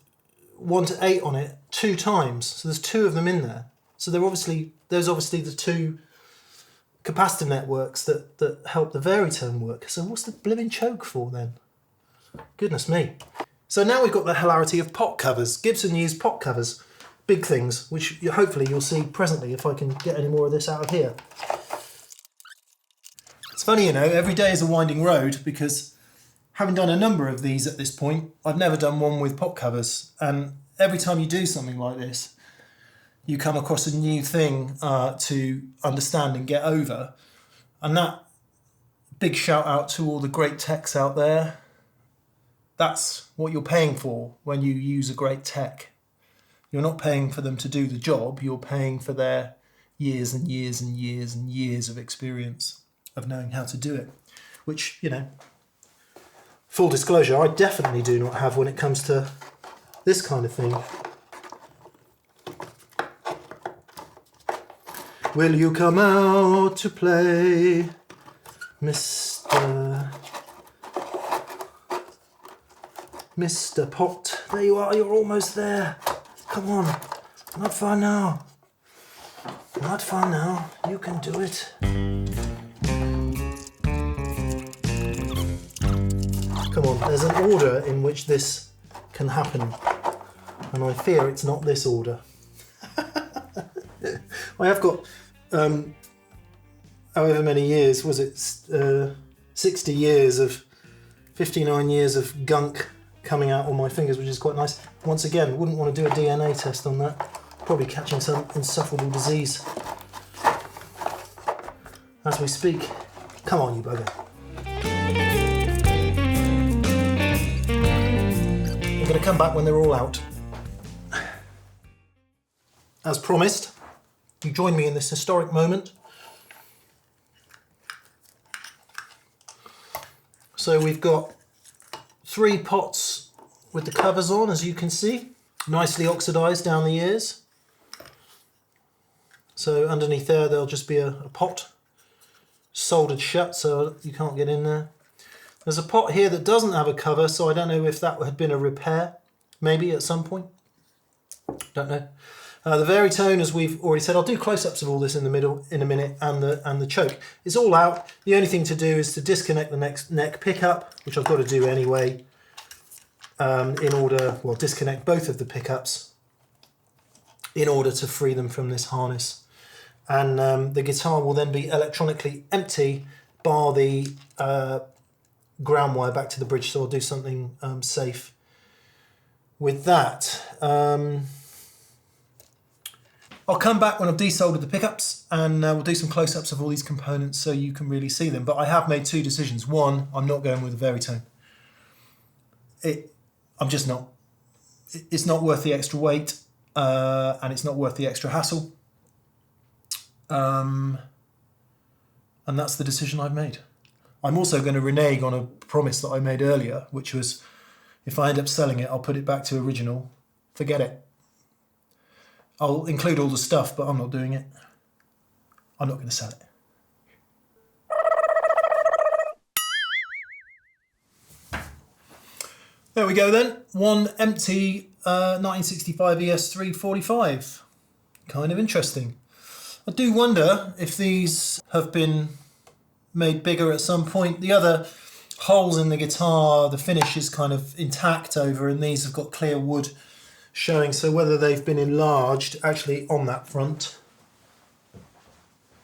1 to 8 on it 2 times. So there's 2 of them in there. So there's obviously the 2 capacitor networks that help the Varitone work. So what's the blimmin' choke for then? Goodness me. So now we've got the hilarity of pot covers. Gibson used pot covers, big things, which hopefully you'll see presently if I can get any more of this out of here. It's funny, you know, every day is a winding road because having done a number of these at this point, I've never done one with pot covers. And every time you do something like this, you come across a new thing to understand and get over. And that, big shout out to all the great techs out there. That's what you're paying for when you use a great tech. You're not paying for them to do the job, you're paying for their years and years and years and years of experience of knowing how to do it. Which, you know, full disclosure, I definitely do not have when it comes to this kind of thing. Will you come out to play, Mr. Pot? There you are, you're almost there. Come on, not far now. Not far now, you can do it. Come on, there's an order in which this can happen, and I fear it's not this order. I have got however many years, was it 60 years of 59 years of gunk coming out on my fingers, which is quite nice. Once again, wouldn't want to do a DNA test on that. Probably catching some insufferable disease as we speak. Come on, you bugger. I'm going to come back when they're all out. as promised, you join me in this historic moment. So we've got 3 pots with the covers on, as you can see, nicely oxidized down the ears. So underneath there, there'll just be a pot soldered shut so you can't get in there. There's a pot here that doesn't have a cover, so I don't know if that had been a repair, maybe at some point. Don't know. The Varitone, as we've already said, I'll do close-ups of all this in the middle in a minute, and the choke. It's all out. The only thing to do is to disconnect the neck pickup, which I've got to do anyway, in order, well, disconnect both of the pickups in order to free them from this harness. And the guitar will then be electronically empty, bar the ground wire back to the bridge, so I'll do something safe with that. I'll come back when I've desoldered the pickups, and we'll do some close-ups of all these components so you can really see them. But I have made 2 decisions. One, I'm not going with a Varitone. I'm just not. It's not worth the extra weight, and it's not worth the extra hassle. And that's the decision I've made. I'm also going to renege on a promise that I made earlier, which was if I end up selling it, I'll put it back to original. Forget it. I'll include all the stuff, but I'm not doing it. I'm not going to sell it. There we go then. One empty 1965 ES-345. Kind of interesting. I do wonder if these have been made bigger at some point. The other holes in the guitar, the finish is kind of intact over, and these have got clear wood showing, so whether they've been enlarged actually on that front.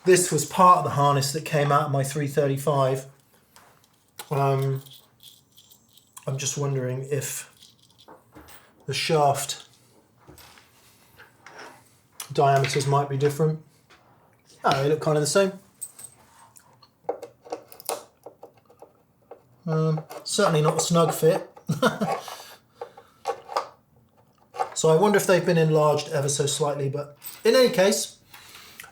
This was part of the harness that came out of my 335. I'm just wondering if the shaft diameters might be different. Oh, they look kind of the same. Certainly not a snug fit. So I wonder if they've been enlarged ever so slightly, but in any case,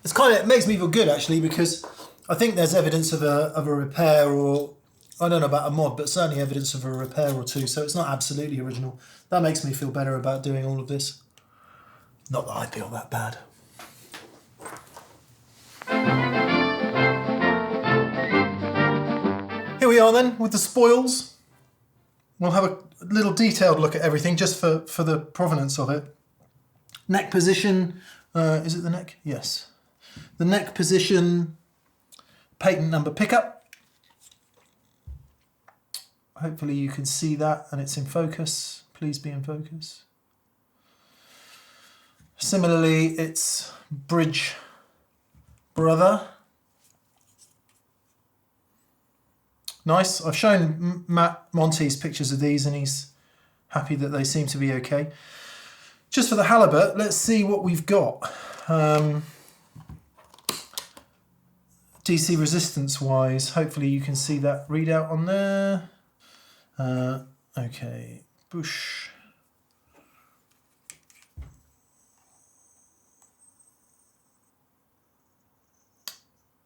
it makes me feel good actually, because I think there's evidence of a repair, or I don't know about a mod, but certainly evidence of a repair or two, so it's not absolutely original. That makes me feel better about doing all of this. Not that I feel that bad. Here we are then with the spoils. We'll have a little detailed look at everything just for the provenance of it. Neck position, is it the neck? Yes. The neck position, patent number pickup. Hopefully you can see that and it's in focus. Please be in focus. Similarly, it's bridge brother. Nice. I've shown Matt Monty's pictures of these and he's happy that they seem to be okay. Just for the halibut, let's see what we've got. DC resistance wise, hopefully you can see that readout on there. Okay, Bush.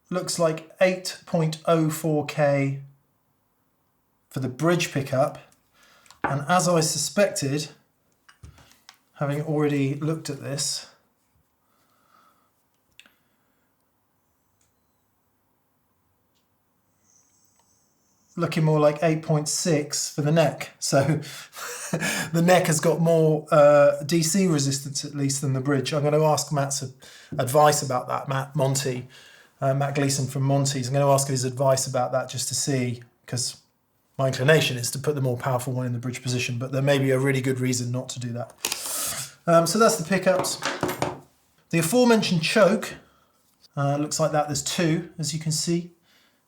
Looks like 8.04K for the bridge pickup, and as I suspected, having already looked at this, looking more like 8.6 for the neck. So the neck has got more DC resistance at least than the bridge. I'm going to ask Matt's advice about that, Matt Gleeson from Monty's. I'm going to ask his advice about that just to see, because my inclination is to put the more powerful one in the bridge position, but there may be a really good reason not to do that. So that's the pickups. The aforementioned choke, looks like that. There's 2, as you can see,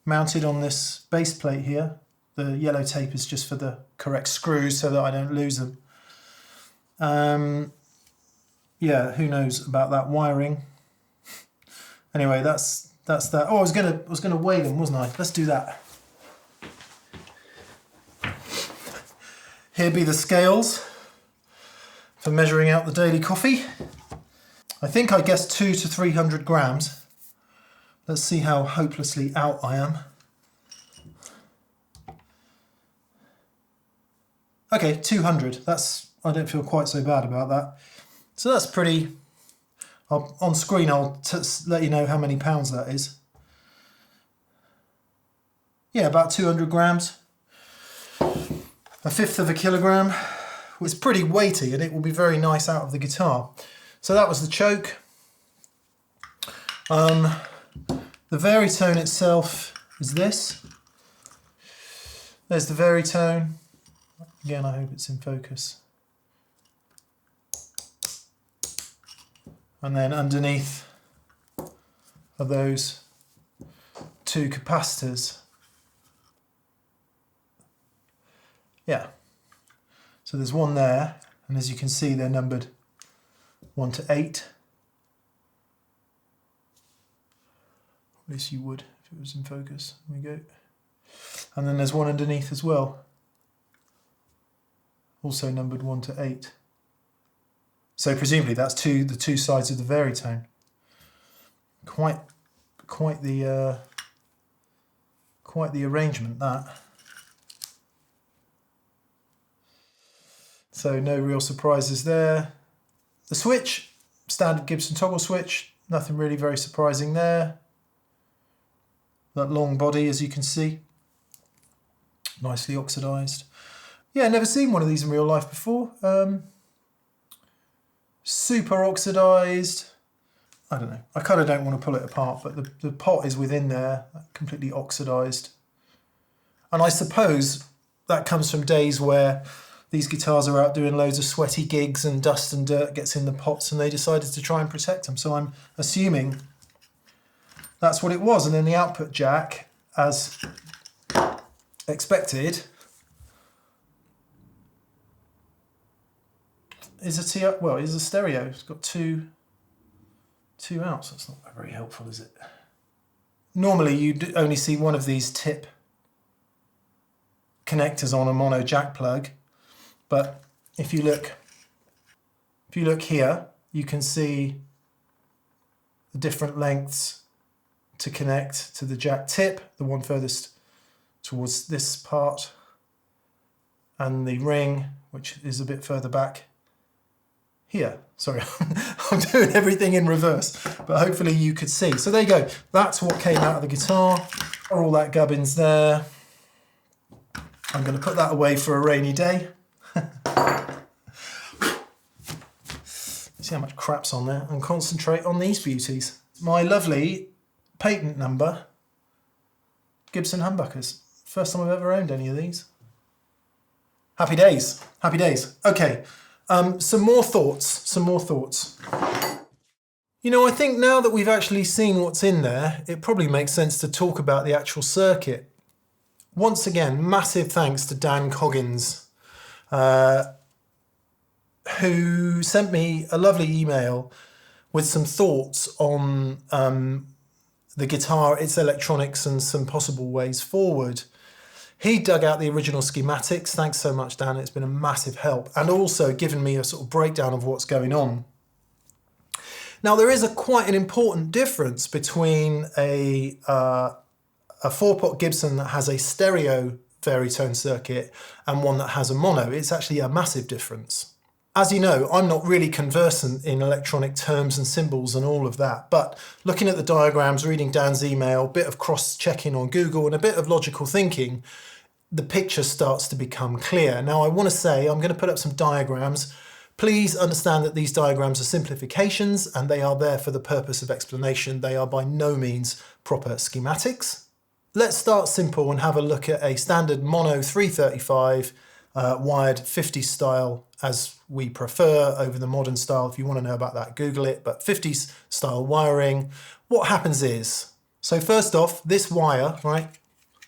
mounted on this base plate here. The yellow tape is just for the correct screws so that I don't lose them. Yeah, who knows about that wiring. Anyway, that's that. Oh, I was gonna weigh them, wasn't I? Let's do that. Here be the scales for measuring out the daily coffee. I think I guessed 200 to 300 grams. Let's see how hopelessly out I am. Okay, 200. I don't feel quite so bad about that. So that's pretty. On screen, I'll let you know how many pounds that is. Yeah, about 200 grams. A fifth of a kilogram. It's pretty weighty and it will be very nice out of the guitar. So that was the choke. The Varitone itself is this. There's the Varitone. Again, I hope it's in focus. And then underneath are those two capacitors. Yeah. So there's one there, and as you can see, they're numbered 1 to 8. At least you would if it was in focus. There we go. And then there's one underneath as well, also numbered 1 to 8. So presumably that's the two sides of the Varitone. Quite the arrangement, that. So no real surprises there. The switch, standard Gibson toggle switch, nothing really very surprising there. That long body, as you can see, nicely oxidized. Yeah, never seen one of these in real life before. Super oxidized. I don't know. I kind of don't want to pull it apart, but the pot is within there, completely oxidized. And I suppose that comes from days where these guitars are out doing loads of sweaty gigs and dust and dirt gets in the pots and they decided to try and protect them. So I'm assuming that's what it was. And then the output jack, as expected, is a stereo. It's got two outs. That's not very helpful, is it? Normally you'd only see one of these tip connectors on a mono jack plug, but if you look here, you can see the different lengths to connect to the jack tip, the one furthest towards this part, and the ring, which is a bit further back here. Sorry, I'm doing everything in reverse, but hopefully you could see. So there you go. That's what came out of the guitar. All that gubbins there. I'm going to put that away for a rainy day. See how much crap's on there and concentrate on these beauties. My lovely patent number Gibson humbuckers. First time I've ever owned any of these. Happy days, happy days. Okay. Some more thoughts. You know, I think now that we've actually seen what's in there, it probably makes sense to talk about the actual circuit. Once again, massive thanks to Dan Coggins, who sent me a lovely email with some thoughts on the guitar, its electronics, and some possible ways forward. He dug out the original schematics. Thanks so much, Dan. It's been a massive help. And also given me a sort of breakdown of what's going on. Now, there is quite an important difference between a 4-pot Gibson that has a stereo Varitone circuit and one that has a mono. It's actually a massive difference. As you know, I'm not really conversant in electronic terms and symbols and all of that, but looking at the diagrams, reading Dan's email, a bit of cross-checking on Google and a bit of logical thinking, the picture starts to become clear. Now, I want to say, I'm going to put up some diagrams. Please understand that these diagrams are simplifications and they are there for the purpose of explanation. They are by no means proper schematics. Let's start simple and have a look at a standard mono 335 wired 50s style, as we prefer over the modern style. If you want to know about that, Google it, but 50s style wiring. What happens is, so first off, this wire, right,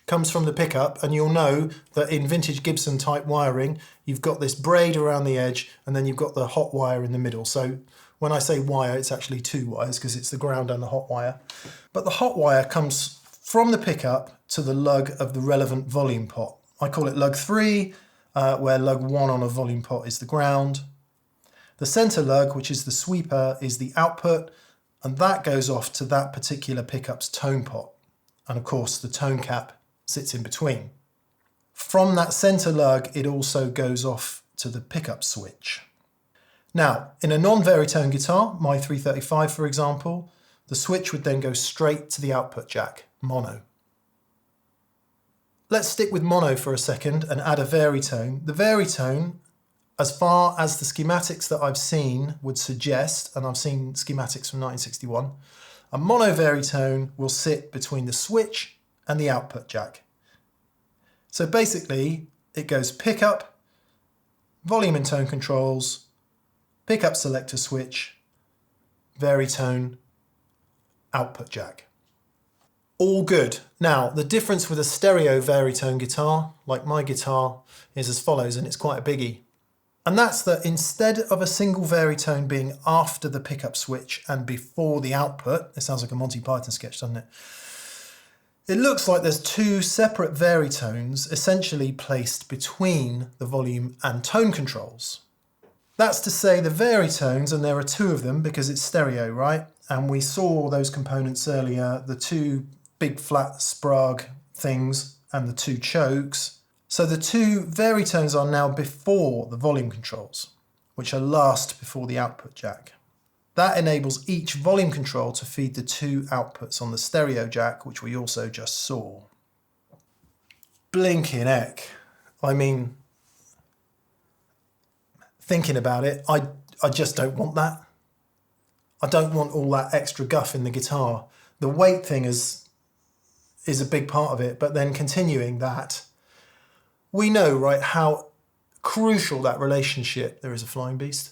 comes from the pickup, and you'll know that in vintage Gibson type wiring, you've got this braid around the edge, and then you've got the hot wire in the middle. So when I say wire, it's actually two wires because it's the ground and the hot wire. But the hot wire comes from the pickup to the lug of the relevant volume pot. I call it lug 3, where lug 1 on a volume pot is the ground. The center lug, which is the sweeper, is the output, and that goes off to that particular pickup's tone pot. And of course, the tone cap sits in between. From that center lug, it also goes off to the pickup switch. Now, in a non-Varitone guitar, my 335 for example, the switch would then go straight to the output jack, mono. Let's stick with mono for a second and add a Varitone. The Varitone, as far as the schematics that I've seen would suggest, and I've seen schematics from 1961, a mono Varitone will sit between the switch and the output jack. So basically, it goes pickup, volume and tone controls, pickup selector switch, Varitone, output jack. All good. Now, the difference with a stereo Varitone guitar, like my guitar, is as follows, and it's quite a biggie. And that's that instead of a single Varitone being after the pickup switch and before the output, it sounds like a Monty Python sketch, doesn't it? It looks like there's two separate Varitones essentially placed between the volume and tone controls. That's to say the Varitones, and there are two of them because it's stereo, right? And we saw those components earlier, the two big flat Sprague things and the two chokes. So the two Varitones are now before the volume controls, which are last before the output jack. That enables each volume control to feed the two outputs on the stereo jack, which we also just saw. Blinking heck. I mean, thinking about it, I just don't want that. I don't want all that extra guff in the guitar. The weight thing is a big part of it, but then continuing that, we know, right, how crucial that relationship, there is a flying beast.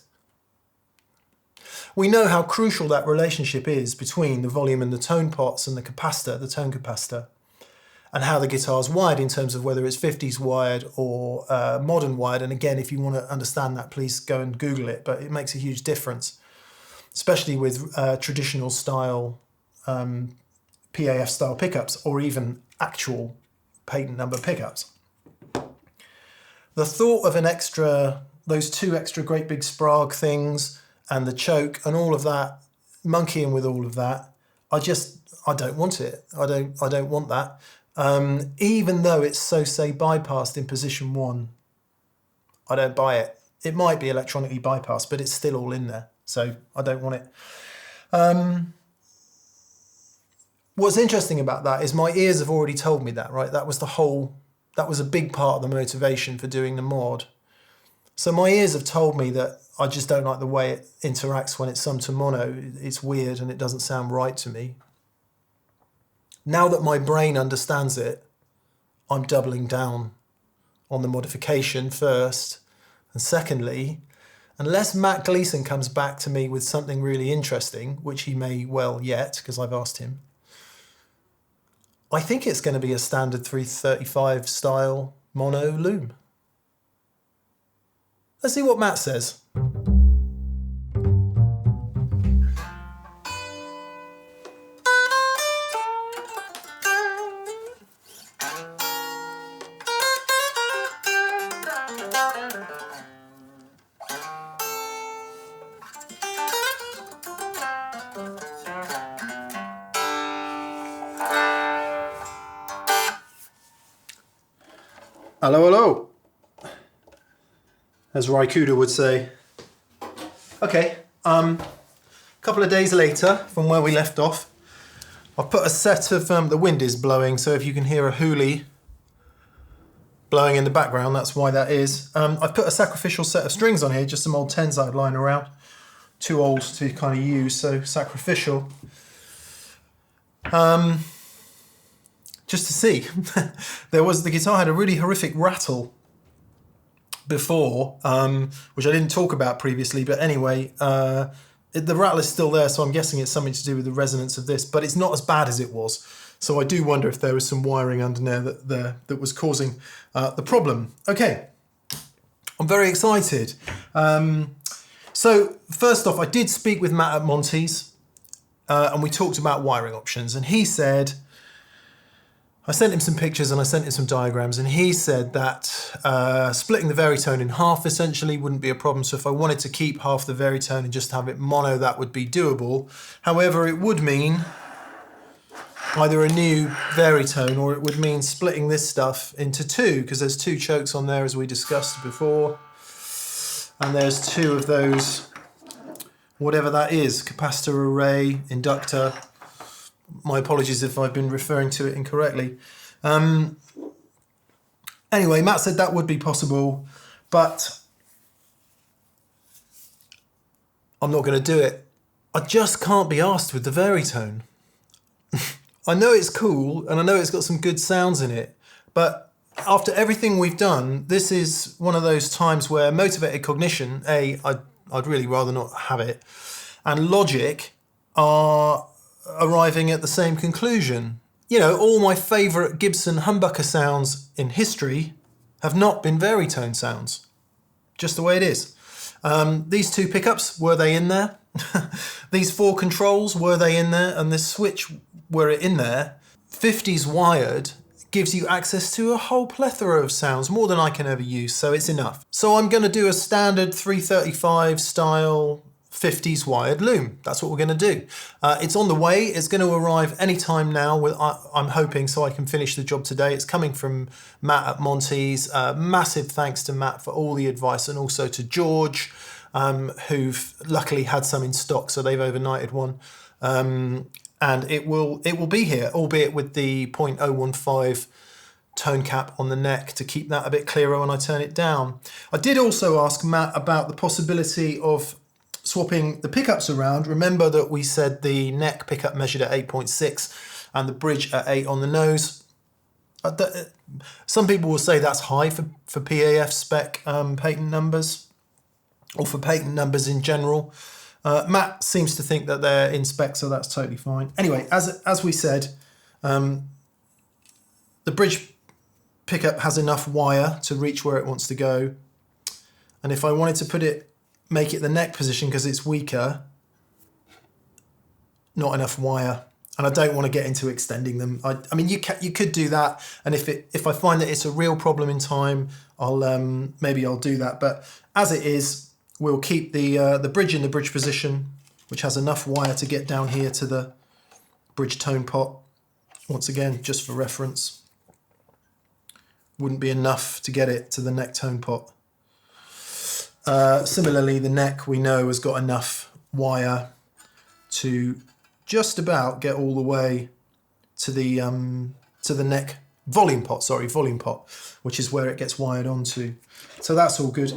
We know how crucial that relationship is between the volume and the tone pots and the capacitor, the tone capacitor, and how the guitar's wired in terms of whether it's 50s wired or modern wired. And again, if you want to understand that, please go and Google it, but it makes a huge difference, especially with traditional style PAF style pickups or even actual patent number pickups. The thought of those two extra great big Sprague things and the choke and all of that, monkeying with all of that, I don't want it. I don't want that. Even though it's say bypassed in position 1, I don't buy it. It might be electronically bypassed, but it's still all in there. So I don't want it. What's interesting about that is my ears have already told me that, right? That was a big part of the motivation for doing the mod. So my ears have told me that I just don't like the way it interacts when it's summed to mono. It's weird and it doesn't sound right to me. Now that my brain understands it, I'm doubling down on the modification first. And secondly, unless Matt Gleeson comes back to me with something really interesting, which he may well yet, because I've asked him, I think it's going to be a standard 335 style mono loom. Let's see what Matt says. Hello, hello, as Raikuda would say. Okay, a couple of days later from where we left off, I've put a set of, the wind is blowing, so if you can hear a hoolie blowing in the background, that's why that is. I've put a sacrificial set of strings on here, just some old 10s I'd lying around. Too old to kind of use, so sacrificial. Just to see. The guitar had a really horrific rattle before, which I didn't talk about previously, but anyway, the rattle is still there, so I'm guessing it's something to do with the resonance of this, but it's not as bad as it was. So I do wonder if there was some wiring under there that was causing the problem. Okay, I'm very excited. So first off, I did speak with Matt at Monty's, and we talked about wiring options, and he said, I sent him some pictures and I sent him some diagrams, and he said that splitting the Varitone in half essentially wouldn't be a problem. So if I wanted to keep half the Varitone and just have it mono, that would be doable. However, it would mean either a new Varitone, or it would mean splitting this stuff into two, because there's two chokes on there as we discussed before. And there's two of those, whatever that is, capacitor array, inductor. My apologies if I've been referring to it incorrectly. Anyway, Matt said that would be possible, but I'm not going to do it. I just can't be asked with the Varitone. I know it's cool and I know it's got some good sounds in it, but after everything we've done, this is one of those times where motivated cognition, I'd really rather not have it, and logic are arriving at the same conclusion. You know, all my favourite Gibson humbucker sounds in history have not been Varitone sounds. Just the way it is. These two pickups, were they in there? These four controls, were they in there? And this switch, were it in there? 50s wired gives you access to a whole plethora of sounds, more than I can ever use, so it's enough. So I'm going to do a standard 335 style 50s wired loom. That's what we're going to do. It's on the way. It's going to arrive anytime now, I'm hoping, so I can finish the job today. It's coming from Matt at Monty's. Massive thanks to Matt for all the advice, and also to George, who've luckily had some in stock, so they've overnighted one. And it will be here, albeit with the 0.015 tone cap on the neck to keep that a bit clearer when I turn it down. I did also ask Matt about the possibility of swapping the pickups around. Remember that we said the neck pickup measured at 8.6 and the bridge at 8 on the nose. Some people will say that's high for PAF spec patent numbers, or for patent numbers in general. Matt seems to think that they're in spec, so that's totally fine. Anyway, as we said, the bridge pickup has enough wire to reach where it wants to go. And if I wanted to make it the neck position because it's weaker, not enough wire. And I don't want to get into extending them. I mean, you could do that, and if I find that it's a real problem in time, maybe I'll do that. But as it is, we'll keep the bridge in the bridge position, which has enough wire to get down here to the bridge tone pot. Once again, just for reference, wouldn't be enough to get it to the neck tone pot. Similarly, the neck we know has got enough wire to just about get all the way to the neck volume pot, which is where it gets wired onto. So that's all good.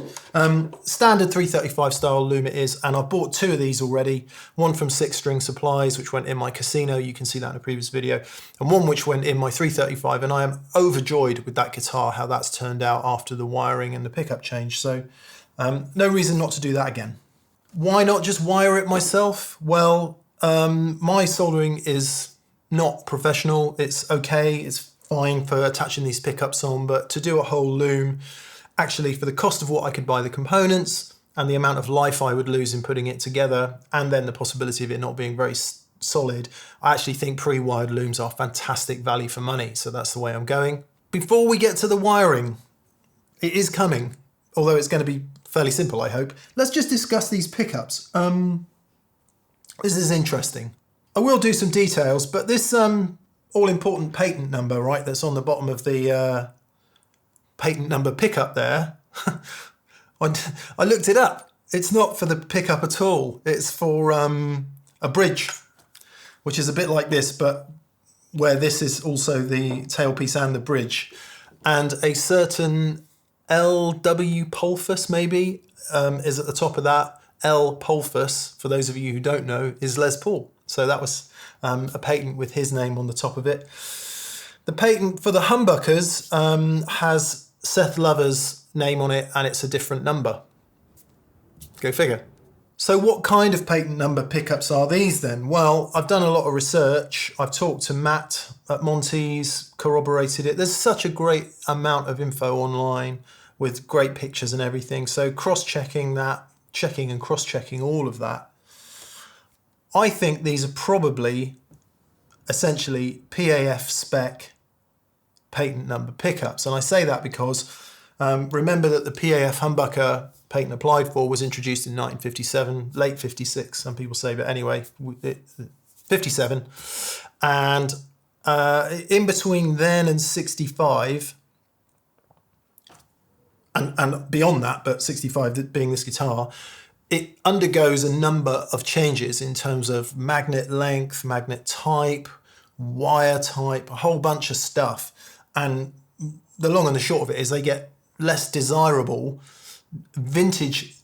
Standard 335 style loom it is, and I've bought two of these already. One from 6 String Supplies, which went in my Casino, you can see that in a previous video, and one which went in my 335, and I am overjoyed with that guitar, how that's turned out after the wiring and the pickup change. So no reason not to do that again. Why not just wire it myself? Well, my soldering is not professional. It's okay, it's fine for attaching these pickups on, but to do a whole loom, actually for the cost of what I could buy the components and the amount of life I would lose in putting it together, and then the possibility of it not being very solid, I actually think pre-wired looms are fantastic value for money, so that's the way I'm going. Before we get to the wiring, it is coming, although it's going to be fairly simple, I hope. Let's just discuss these pickups. This is interesting. I will do some details, but this all-important patent number, right, that's on the bottom of the patent number pickup there, I looked it up. It's not for the pickup at all. It's for a bridge, which is a bit like this, but where this is also the tailpiece and the bridge. And a certain LW Polfus, maybe, is at the top of that. L Polfus, for those of you who don't know, is Les Paul. So that was a patent with his name on the top of it. The patent for the humbuckers has Seth Lover's name on it, and it's a different number. Go figure. So what kind of patent number pickups are these then? Well, I've done a lot of research. I've talked to Matt at Monty's, corroborated it. There's such a great amount of info online with great pictures and everything. So cross-checking that, checking and cross-checking all of that, I think these are probably essentially PAF spec patent number pickups. And I say that because remember that the PAF humbucker patent applied for was introduced in 1957, late 56, some people say, but anyway, 57. And in between then and 65, and beyond that, but 65 being this guitar, it undergoes a number of changes in terms of magnet length, magnet type, wire type, a whole bunch of stuff. And the long and the short of it is they get less desirable vintage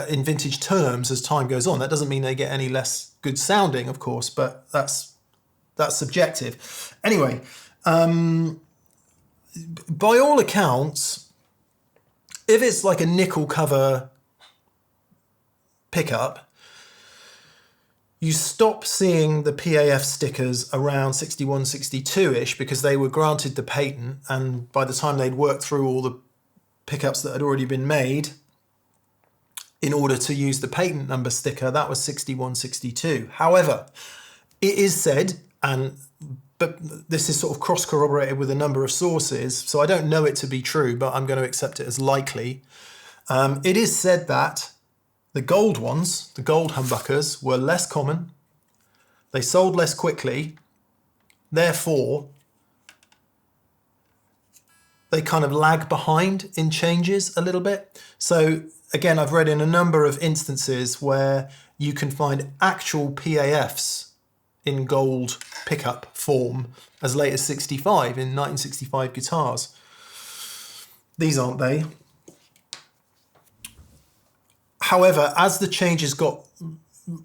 in vintage terms as time goes on. That doesn't mean they get any less good sounding, of course, but that's subjective. Anyway, by all accounts, if it's like a nickel cover pickup, you stop seeing the PAF stickers around 61, 62-ish because they were granted the patent, and by the time they'd worked through all the pickups that had already been made in order to use the patent number sticker, that was 61, 62. However, it is said, but this is sort of cross-corroborated with a number of sources, so I don't know it to be true, but I'm going to accept it as likely. It is said that the gold ones, the gold humbuckers, were less common. They sold less quickly. Therefore, they kind of lag behind in changes a little bit. So again, I've read in a number of instances where you can find actual PAFs in gold pickup form as late as 65, in 1965 guitars. These aren't they. However, as the changes got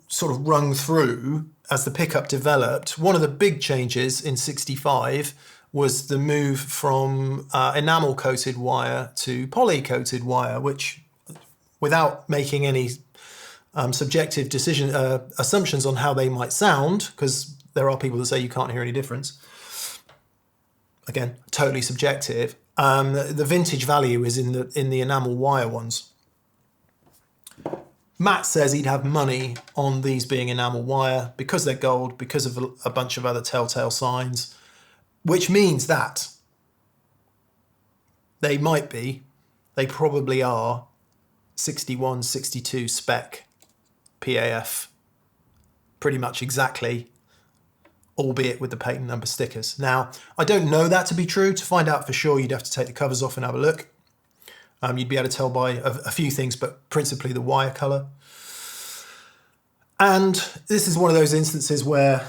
sort of rung through, as the pickup developed, one of the big changes in 65 was the move from enamel-coated wire to poly-coated wire, which, without making any subjective assumptions on how they might sound, because there are people that say you can't hear any difference, again, totally subjective, the vintage value is in the enamel wire ones. Matt says he'd have money on these being enamel wire because they're gold, because of a bunch of other telltale signs, which means that they probably are 61, 62 spec PAF, pretty much exactly, albeit with the patent number stickers. Now, I don't know that to be true. To find out for sure, you'd have to take the covers off and have a look. You'd be able to tell by a few things, but principally the wire colour. And this is one of those instances where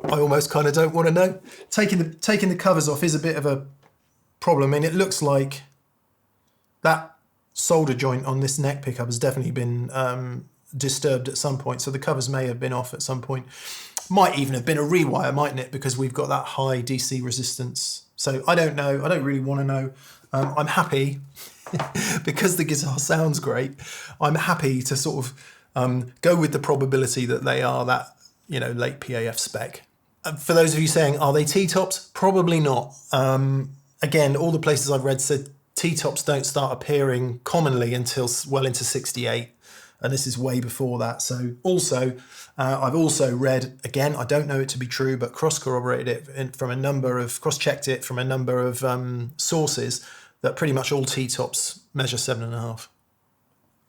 I almost kind of don't want to know. Taking the covers off is a bit of a problem. I mean, it looks like that solder joint on this neck pickup has definitely been disturbed at some point. So the covers may have been off at some point. Might even have been a rewire, mightn't it? Because we've got that high DC resistance. So I don't know. I don't really want to know. I'm happy because the guitar sounds great. I'm happy to sort of go with the probability that they are that, late PAF spec. For those of you saying, are they T-tops? Probably not. Again, all the places I've read said T-tops don't start appearing commonly until well into 68. And this is way before that. So also, I've also read, again, I don't know it to be true, but cross-corroborated it cross-checked it from a number of sources that pretty much all T-tops measure 7.5.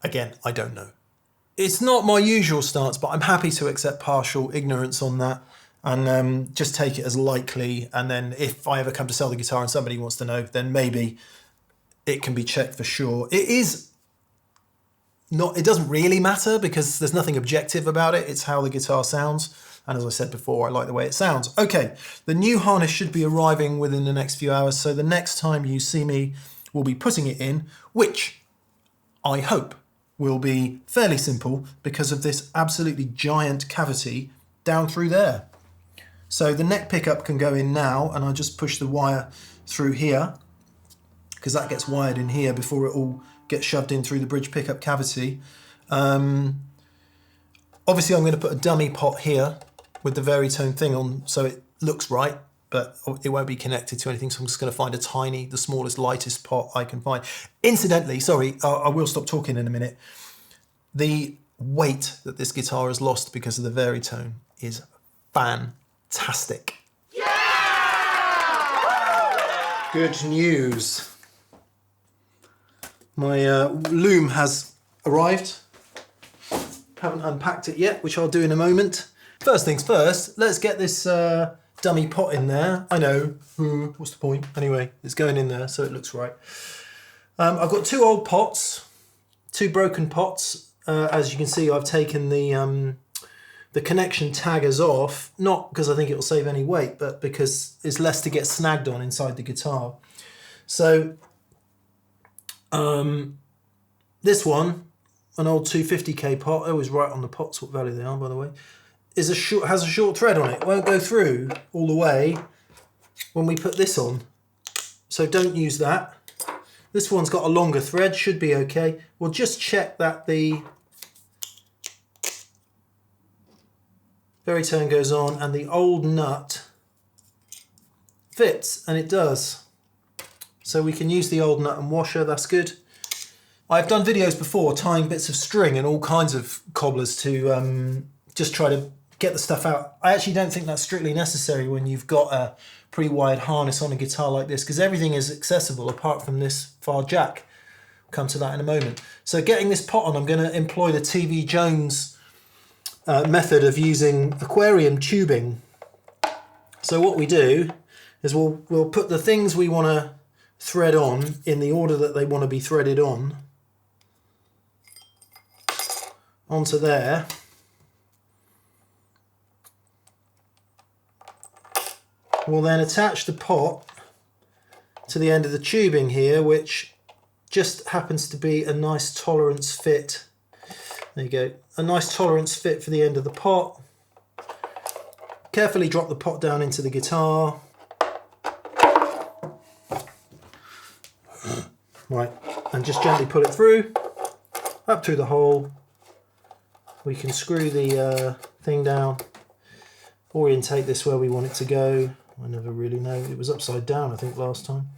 Again, I don't know. It's not my usual stance, but I'm happy to accept partial ignorance on that and just take it as likely. And then if I ever come to sell the guitar and somebody wants to know, then maybe it can be checked for sure. It doesn't really matter because there's nothing objective about it. It's how the guitar sounds. And as I said before, I like the way it sounds. Okay, the new harness should be arriving within the next few hours. So the next time you see me, we'll be putting it in, which I hope will be fairly simple because of this absolutely giant cavity down through there. So the neck pickup can go in now, and I'll just push the wire through here because that gets wired in here before it all gets shoved in through the bridge pickup cavity. Obviously, I'm going to put a dummy pot here with the Varitone thing on so it looks right, but it won't be connected to anything. So I'm just going to find the smallest, lightest pot I can find. Incidentally, sorry, I will stop talking in a minute. The weight that this guitar has lost because of the Varitone is fantastic. Yeah! Good news. My loom has arrived. Haven't unpacked it yet, which I'll do in a moment. First things first, let's get this dummy pot in there. I know, what's the point? Anyway, it's going in there so it looks right. I've got two old pots, two broken pots. As you can see, I've taken the connection taggers off, not because I think it will save any weight, but because it's less to get snagged on inside the guitar. So this one, an old 250k pot, I always write on the pots what value they are, by the way, has a short thread on it. It won't go through all the way when we put this on. So don't use that. This one's got a longer thread, should be okay. We'll just check that the Varitone goes on and the old nut fits, and it does. So we can use the old nut and washer, that's good. I've done videos before tying bits of string and all kinds of cobblers to just try to get the stuff out. I actually don't think that's strictly necessary when you've got a pre-wired harness on a guitar like this, because everything is accessible apart from this far jack. I'll come to that in a moment. So getting this pot on, I'm going to employ the TV Jones method of using aquarium tubing. So what we do is we'll put the things we want to thread on in the order that they want to be threaded on onto there. We'll then attach the pot to the end of the tubing here, which just happens to be a nice tolerance fit. There you go, a nice tolerance fit for the end of the pot. Carefully drop the pot down into the guitar. Right, and just gently pull it through, up through the hole. We can screw the thing down, orientate this where we want it to go. I never really know, it was upside down I think last time.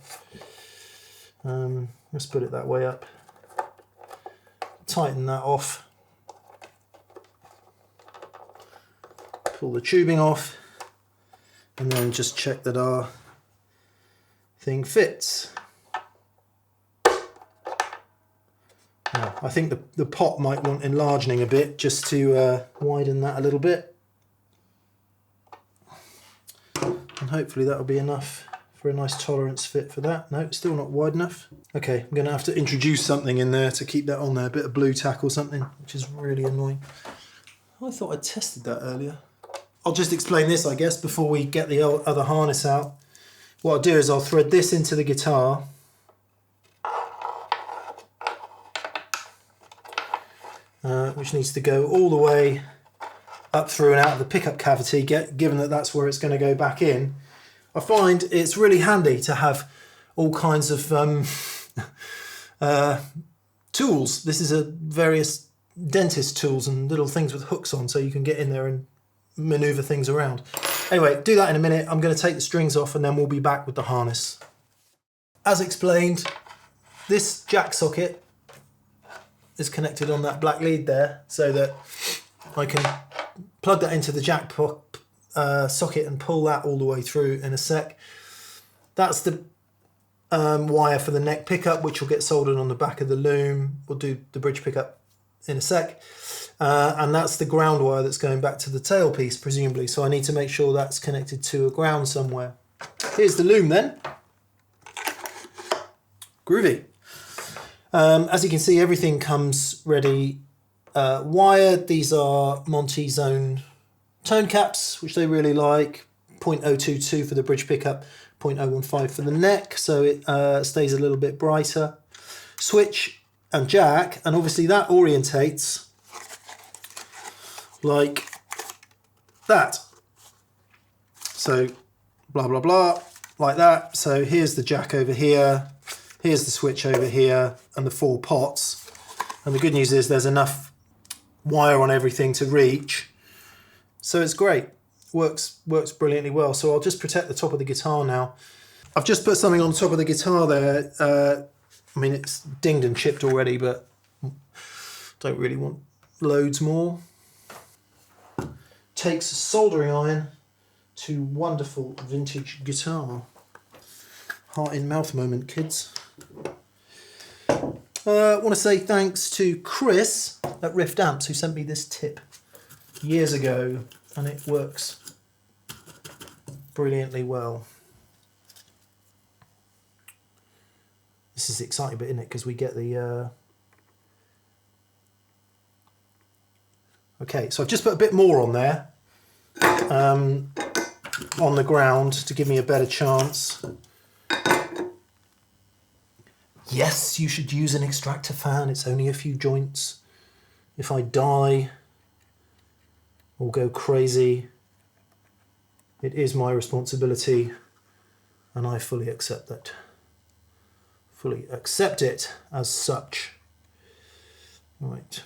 Let's put it that way up. Tighten that off. Pull the tubing off, and then just check that our thing fits. Now, I think the pot might want enlarging a bit just to widen that a little bit. And hopefully that'll be enough for a nice tolerance fit for that. No, it's still not wide enough. Okay, I'm going to have to introduce something in there to keep that on there, a bit of blue tack or something, which is really annoying. I thought I tested that earlier. I'll just explain this, I guess, before we get the other harness out. What I'll do is I'll thread this into the guitar. Which needs to go all the way up through and out of the pickup cavity, given that that's where it's going to go back in. I find it's really handy to have all kinds of tools. This is a various dentist tools and little things with hooks on, so you can get in there and maneuver things around. Anyway, do that in a minute. I'm going to take the strings off and then we'll be back with the harness. As explained, this jack socket is connected on that black lead there, so that I can plug that into the jack socket and pull that all the way through in a sec. That's the wire for the neck pickup, which will get soldered on the back of the loom. We'll do the bridge pickup in a sec. And that's the ground wire that's going back to the tailpiece, presumably. So I need to make sure that's connected to a ground somewhere. Here's the loom then. Groovy. As you can see, everything comes ready wired. These are Monty's own tone caps, which they really like. 0.022 for the bridge pickup, 0.015 for the neck, so it stays a little bit brighter. Switch and jack, and obviously that orientates like that. So blah, blah, blah, like that. So here's the jack over here. Here's the switch over here and the 4 pots. And the good news is there's enough wire on everything to reach. So it's great. Works brilliantly well. So I'll just protect the top of the guitar now. I've just put something on top of the guitar there. I mean, it's dinged and chipped already, but don't really want loads more. Takes a soldering iron to wonderful vintage guitar. heart in mouth moment, kids. I want to say thanks to Chris at Rift Amps who sent me this tip years ago, and it works brilliantly well. This is the exciting bit, isn't it? Because we get the... Okay, so I've just put a bit more on there, on the ground to give me a better chance. Yes, you should use an extractor fan. It's only a few joints. If I die or go crazy, it is my responsibility, and I fully accept that. Fully accept it as such. Right.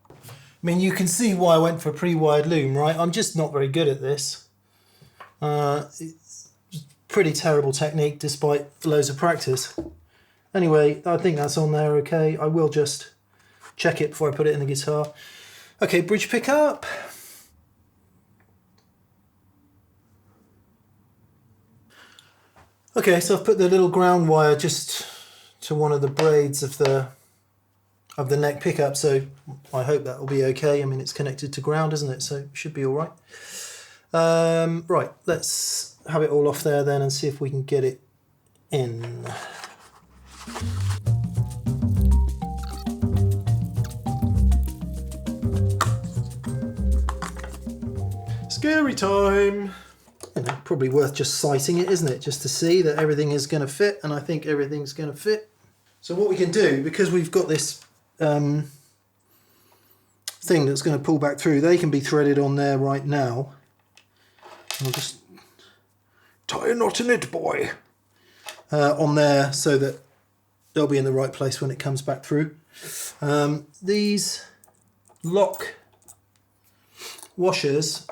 I mean, you can see why I went for a pre-wired loom, right? I'm just not very good at this. It's pretty terrible technique despite loads of practice. Anyway, I think that's on there okay. I will just check it before I put it in the guitar. Okay, bridge pickup. Okay, so I've put the little ground wire just to one of the braids of the neck pickup, so I hope that will be okay. I mean, it's connected to ground, isn't it? So it should be all right. Right, let's have it all off there then and see if we can get it in. Scary time! You know, probably worth just sighting it, isn't it? Just to see that everything is going to fit, and I think everything's going to fit. So what we can do, because we've got this thing that's going to pull back through, they can be threaded on there right now. I'll just tie a knot in it, boy, on there so that they'll be in the right place when it comes back through. These lock washers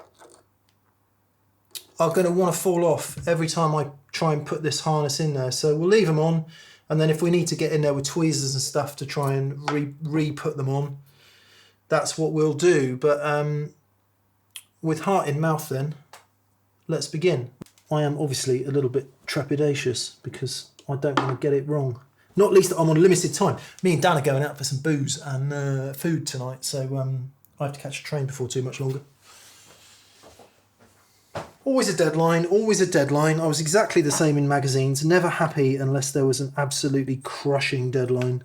are going to want to fall off every time I try and put this harness in there, so we'll leave them on, and then if we need to get in there with tweezers and stuff to try and re-put them on, that's what we'll do. But with heart in mouth then, let's begin. I am obviously a little bit trepidatious because I don't want to get it wrong. Not least that I'm on limited time. Me and Dan are going out for some booze and food tonight, so I have to catch a train before too much longer. Always a deadline, always a deadline. I was exactly the same in magazines, never happy unless there was an absolutely crushing deadline.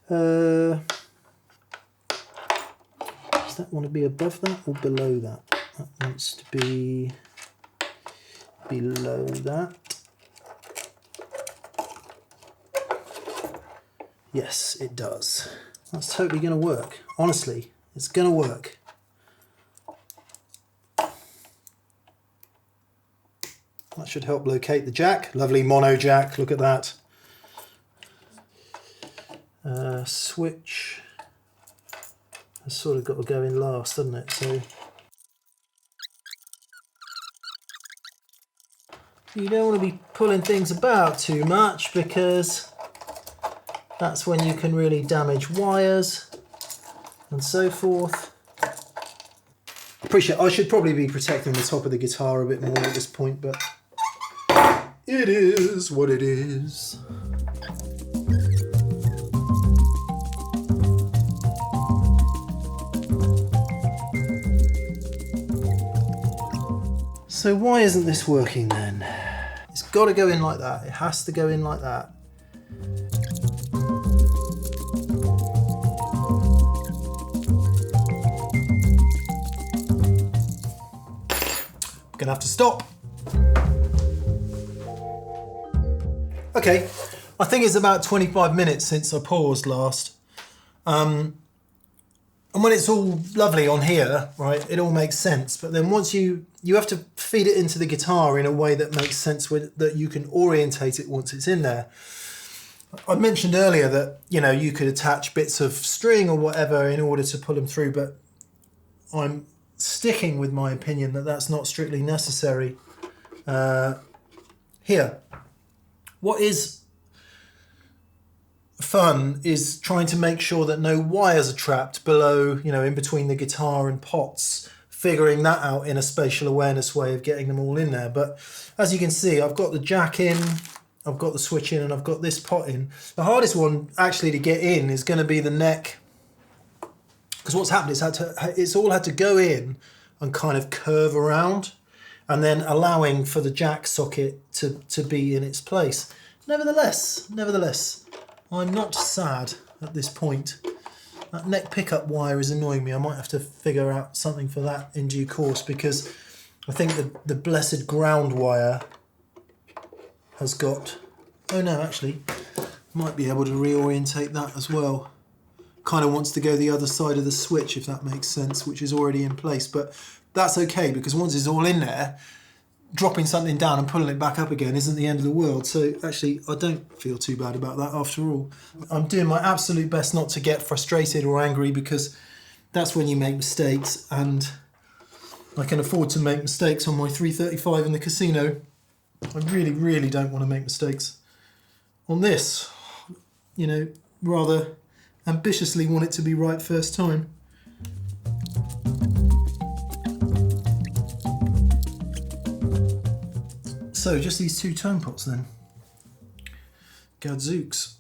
Does that want to be above that or below that? That wants to be below that. Yes, it does. That's totally going to work. Honestly, it's going to work. That should help locate the jack. Lovely mono jack, look at that. Switch has sort of got to go in last, doesn't it? So you don't want to be pulling things about too much because that's when you can really damage wires and so forth. Appreciate, I should probably be protecting the top of the guitar a bit more at this point, but it is what it is. So why isn't this working then? It's got to go in like that. It has to go in like that. I'm gonna have to stop. Okay, I think it's about 25 minutes since I paused last. And when it's all lovely on here, right, it all makes sense. But then once you have to feed it into the guitar in a way that makes sense, with that you can orientate it once it's in there. I mentioned earlier that, you know, you could attach bits of string or whatever in order to pull them through, but I'm sticking with my opinion that that's not strictly necessary here. What is fun is trying to make sure that no wires are trapped below, you know, in between the guitar and pots figuring that out in a spatial awareness way of getting them all in there. But as you can see, I've got the jack in, I've got the switch in, and I've got this pot in. The hardest one actually to get in is going to be the neck, because what's happened is it's all had to go in and kind of curve around, and then allowing for the jack socket to be in its place. Nevertheless, I'm not sad at this point. That neck pickup wire is annoying me. I might have to figure out something for that in due course, because I think the blessed ground wire has got... Oh no, actually, might be able to reorientate that as well. Kind of wants to go the other side of the switch, if that makes sense, which is already in place. But that's okay, because once it's all in there, dropping something down and pulling it back up again isn't the end of the world. So actually, I don't feel too bad about that after all. I'm doing my absolute best not to get frustrated or angry, because that's when you make mistakes, and I can afford to make mistakes on my 335 in the casino. I really, really don't want to make mistakes. On this, you know, rather ambitiously want it to be right first time. So just these two tone pots then. Gadzooks.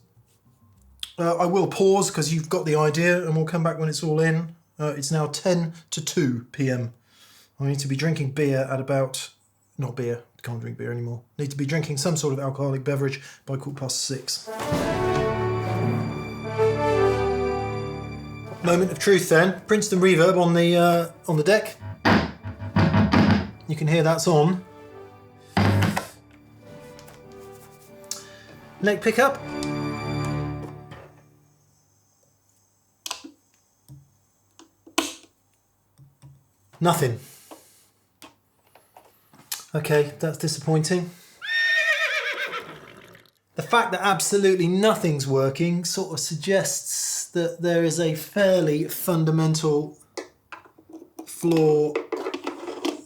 I will pause because you've got the idea, and we'll come back when it's all in. It's now 10 to 2 p.m. I need to be drinking beer at about... Not beer, can't drink beer anymore. Need to be drinking some sort of alcoholic beverage by 6:15. Moment of truth then. Princeton reverb on the deck. You can hear that's on. Neck pickup. Nothing. Okay, that's disappointing. The fact that absolutely nothing's working sort of suggests that there is a fairly fundamental flaw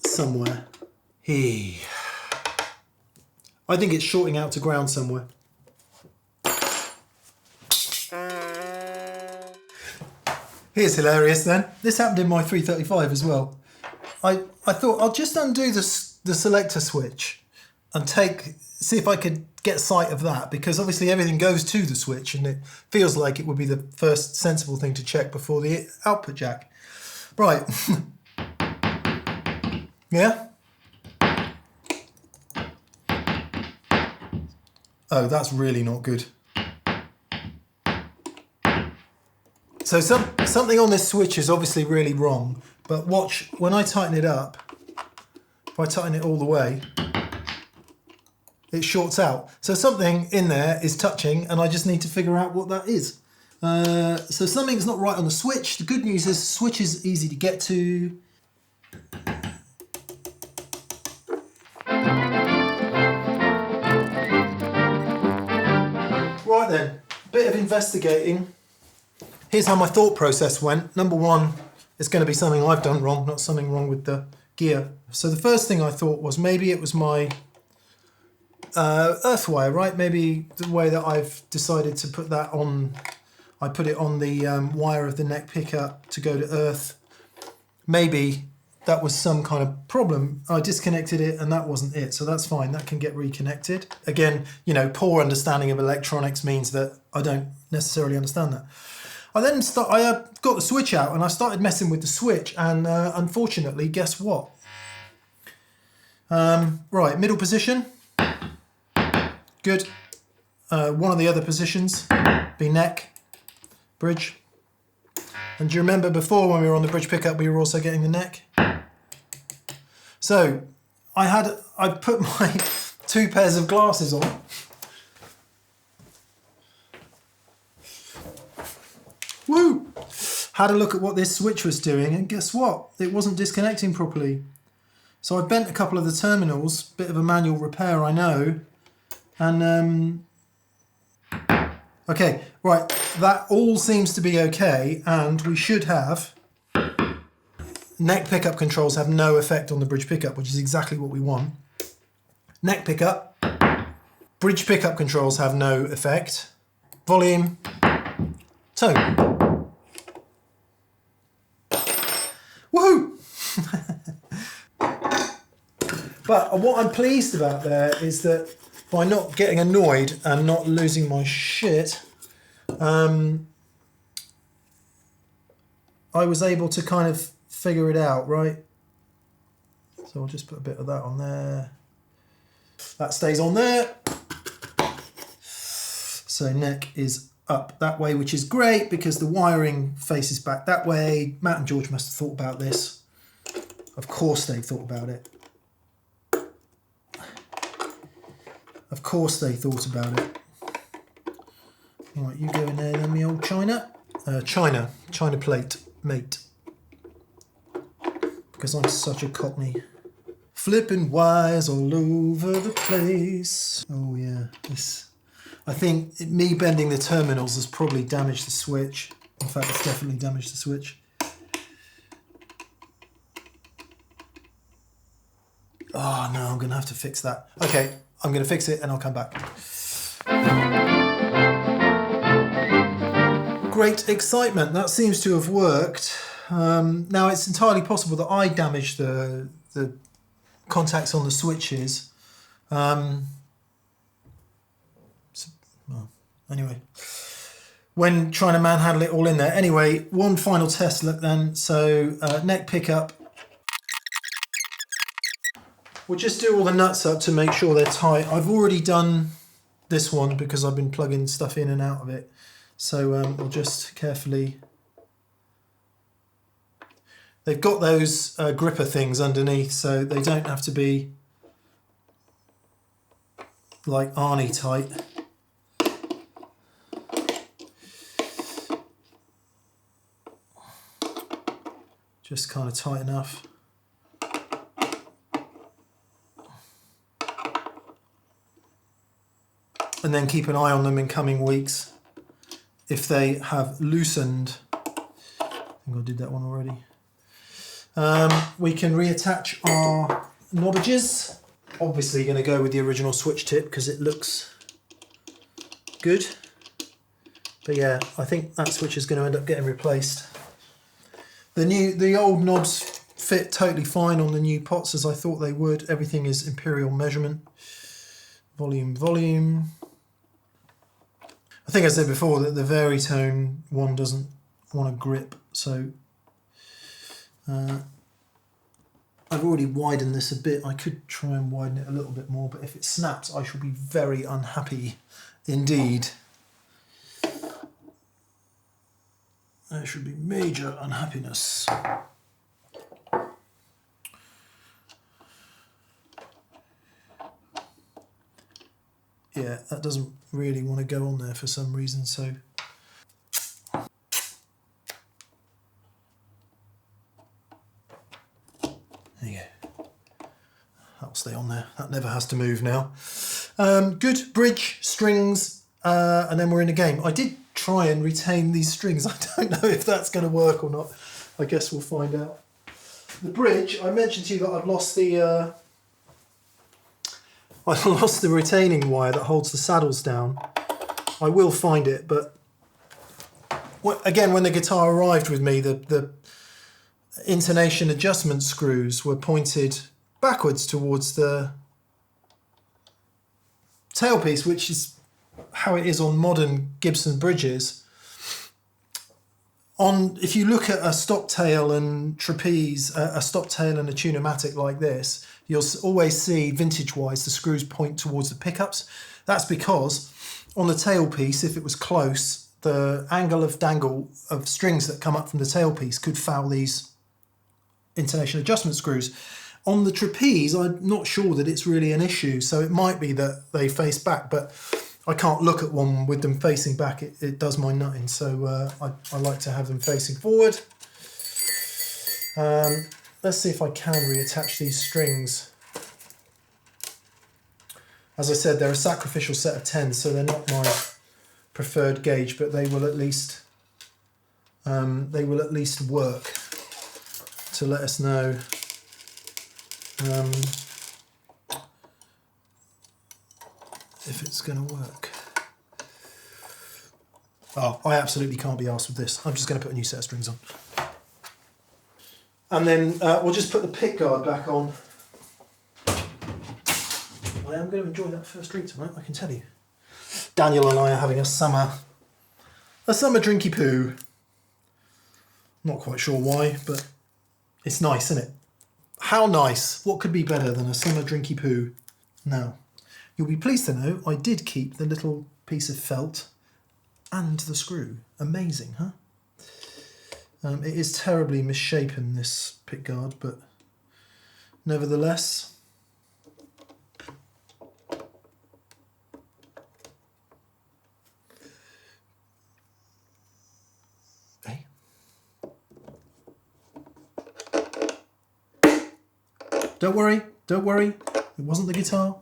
somewhere. I think it's shorting out to ground somewhere. Here's hilarious then. This happened in my 335 as well. I thought I'll just undo the selector switch and see if I could get sight of that, because obviously everything goes to the switch and it feels like it would be the first sensible thing to check before the output jack. Right. Yeah? Oh, that's really not good. So something on this switch is obviously really wrong, but watch, when I tighten it up, if I tighten it all the way, it shorts out. So something in there is touching, and I just need to figure out what that is. So something's not right on the switch. The good news is the switch is easy to get to. Right then, bit of investigating. Here's how my thought process went. Number one, it's going to be something I've done wrong, not something wrong with the gear. So the first thing I thought was maybe it was my earth wire, right? Maybe the way that I've decided to put that on, I put it on the wire of the neck pickup to go to earth. Maybe that was some kind of problem. I disconnected it and that wasn't it. So that's fine, that can get reconnected. Again, you know, poor understanding of electronics means that I don't necessarily understand that. I then got the switch out and I started messing with the switch, and unfortunately, guess what? Right, middle position. Good. One of the other positions, be neck, bridge. And do you remember before when we were on the bridge pickup, we were also getting the neck? So I put my 2 pairs of glasses on. Woo! Had a look at what this switch was doing, and guess what? It wasn't disconnecting properly. So I bent a couple of the terminals, bit of a manual repair, I know. And, okay, right, that all seems to be okay, and we should have... Neck pickup controls have no effect on the bridge pickup, which is exactly what we want. Neck pickup. Bridge pickup controls have no effect. Volume. Tone. Woohoo! But what I'm pleased about there is that by not getting annoyed and not losing my shit, I was able to kind of figure it out, right? So I'll just put a bit of that on there. That stays on there. So neck is up that way, which is great because the wiring faces back that way. Matt and George must have thought about this. Of course they thought about it. Of course they thought about it. All right, you go in there then, me old China. China plate, mate. Because I'm such a cockney. Flipping wires all over the place. Oh yeah, this. I think me bending the terminals has probably damaged the switch. In fact, it's definitely damaged the switch. Oh no, I'm gonna have to fix that. Okay, I'm gonna fix it and I'll come back. Great excitement, that seems to have worked. Now it's entirely possible that I damaged the contacts on the switches. Well, anyway, when trying to manhandle it all in there. Anyway, one final test look then. So neck pickup. We'll just do all the nuts up to make sure they're tight. I've already done this one because I've been plugging stuff in and out of it. So I'll just carefully... They've got those gripper things underneath, so they don't have to be like Arnie tight. Just kind of tight enough. And then keep an eye on them in coming weeks if they have loosened. I think I did that one already. We can reattach our knobbages. Obviously going to go with the original switch tip because it looks good. But yeah, I think that switch is going to end up getting replaced. The old knobs fit totally fine on the new pots as I thought they would. Everything is imperial measurement. Volume. I think I said before that the Varitone one doesn't want to grip, so I've already widened this a bit. I could try and widen it a little bit more, but if it snaps, I shall be very unhappy indeed. There should be major unhappiness. Yeah, that doesn't really want to go on there for some reason, so... There you go. That'll stay on there. That never has to move now. Good. Bridge, strings, and then we're in a game. I did try and retain these strings. I don't know if that's going to work or not. I guess we'll find out. The bridge, I mentioned to you that I've lost the... I lost the retaining wire that holds the saddles down. I will find it, but again, when the guitar arrived with me, the intonation adjustment screws were pointed backwards towards the tailpiece, which is how it is on modern Gibson bridges. If you look at a stop tail and trapeze, a stop tail and a tunematic like this, you'll always see, vintage-wise, the screws point towards the pickups. That's because on the tailpiece, if it was close, the angle of dangle of strings that come up from the tailpiece could foul these intonation adjustment screws. On the trapeze, I'm not sure that it's really an issue, so it might be that they face back, but I can't look at one with them facing back. It does my nutting, so I like to have them facing forward. Let's see if I can reattach these strings. As I said, they're a sacrificial set of 10, so they're not my preferred gauge, but they will at least work to let us know if it's going to work. Oh, I absolutely can't be arsed with this. I'm just going to put a new set of strings on. And then we'll just put the pickguard back on. I am going to enjoy that first drink tonight, I can tell you. Daniel and I are having a summer drinky poo. Not quite sure why, but it's nice, isn't it? How nice. What could be better than a summer drinky poo? Now, you'll be pleased to know I did keep the little piece of felt and the screw. Amazing, huh? It is terribly misshapen, this pickguard, but nevertheless. Hey. Don't worry, it wasn't the guitar.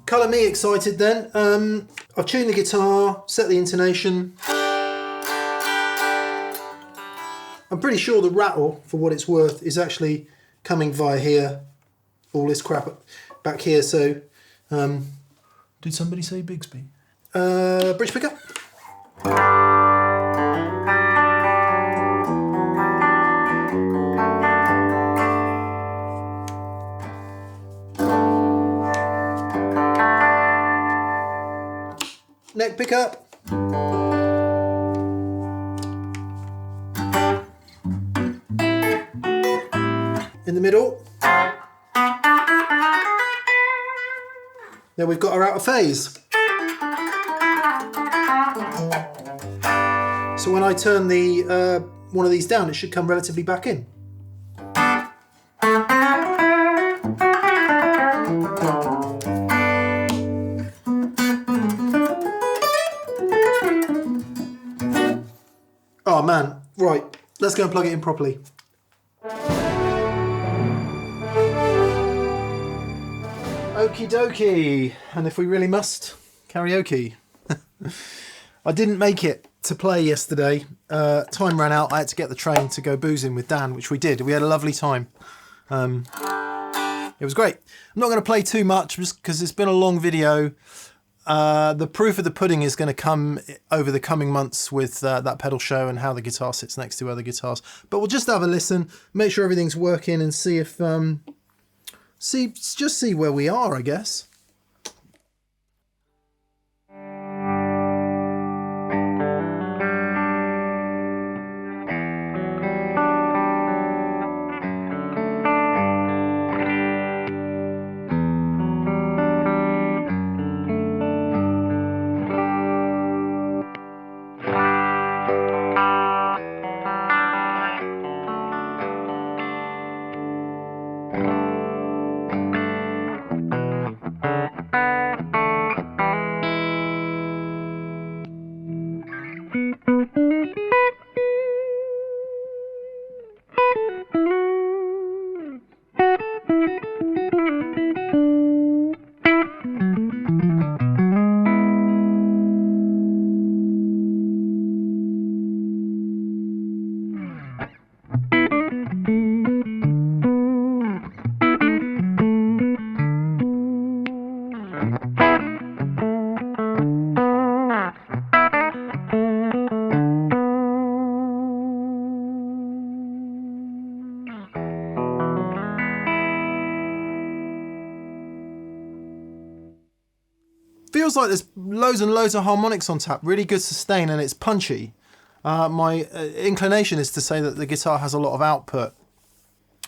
Colour me excited then. I've tuned the guitar, set the intonation. I'm pretty sure the rattle, for what it's worth, is actually coming via here. All this crap back here, so... did somebody say Bigsby? Bridge pickup. Neck pickup. In the middle. Then we've got our out of phase. So when I turn the one of these down, it should come relatively back in. Oh man, right, let's go and plug it in properly. Okie dokie, and if we really must, karaoke. I didn't make it to play yesterday. Time ran out, I had to get the train to go boozing with Dan, which we did. We had a lovely time. It was great. I'm not going to play too much just because it's been a long video. The proof of the pudding is going to come over the coming months with that pedal show and how the guitar sits next to other guitars. But we'll just have a listen, make sure everything's working, and see if see where we are, I guess. Feels like there's loads and loads of harmonics on tap, really good sustain, and it's punchy. My inclination is to say that the guitar has a lot of output.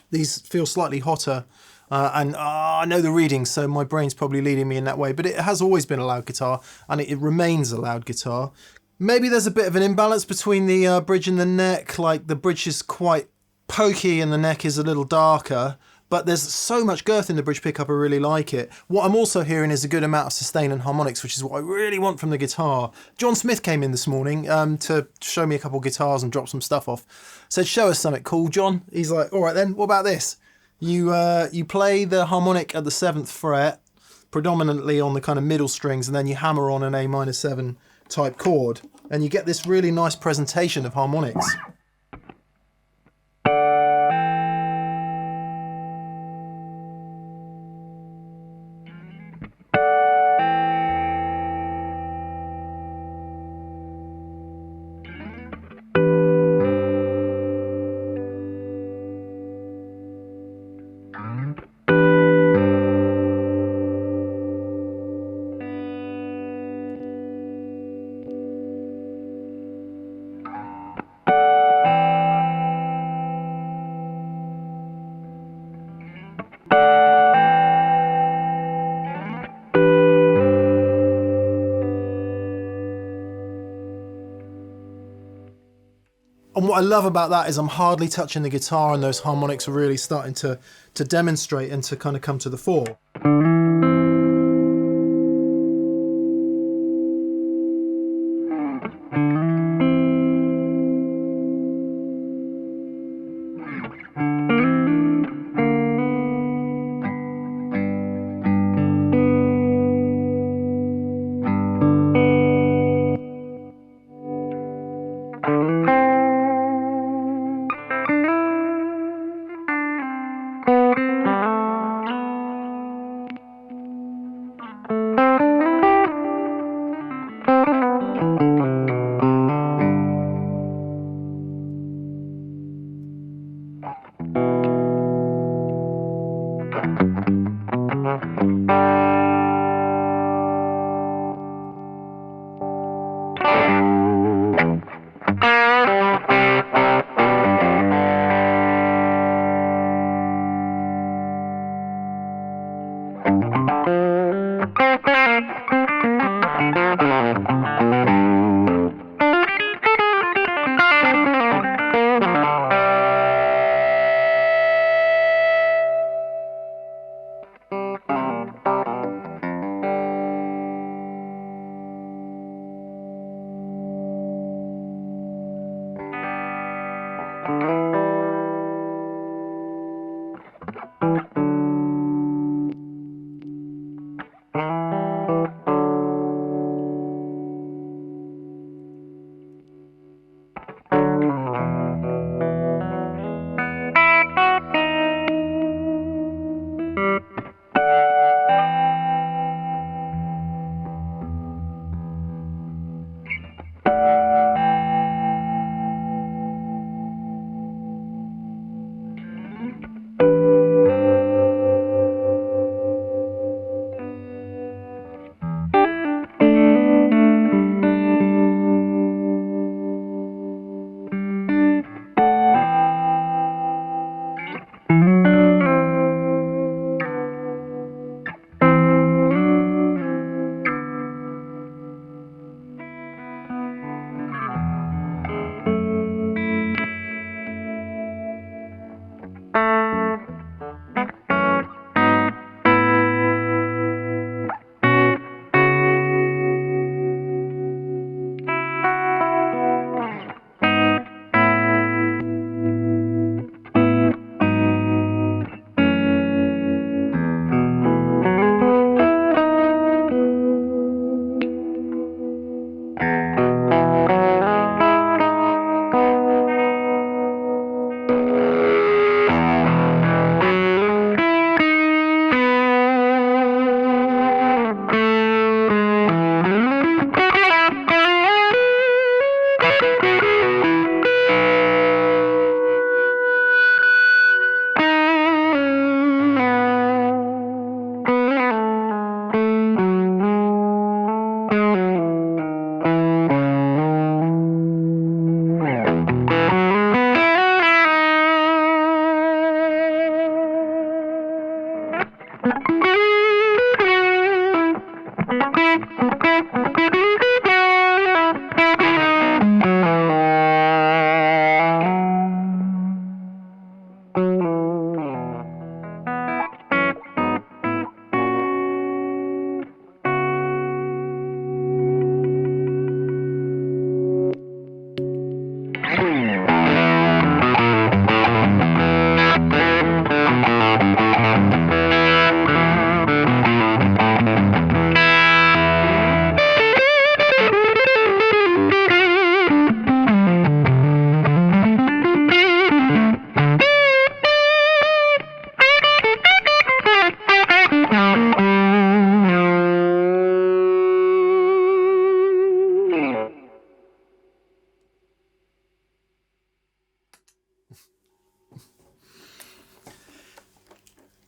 These feel slightly hotter, and I know the readings, so my brain's probably leading me in that way, but it has always been a loud guitar, and it remains a loud guitar. Maybe there's a bit of an imbalance between the bridge and the neck, like the bridge is quite pokey and the neck is a little darker. But there's so much girth in the bridge pickup, I really like it. What I'm also hearing is a good amount of sustain and harmonics, which is what I really want from the guitar. John Smith came in this morning to show me a couple of guitars and drop some stuff off. Said, show us something cool, John. He's like, all right then, what about this? You play the harmonic at the 7th fret, predominantly on the kind of middle strings, and then you hammer on an A-7 type chord, and you get this really nice presentation of harmonics. And what I love about that is I'm hardly touching the guitar and those harmonics are really starting to demonstrate and to kind of come to the fore.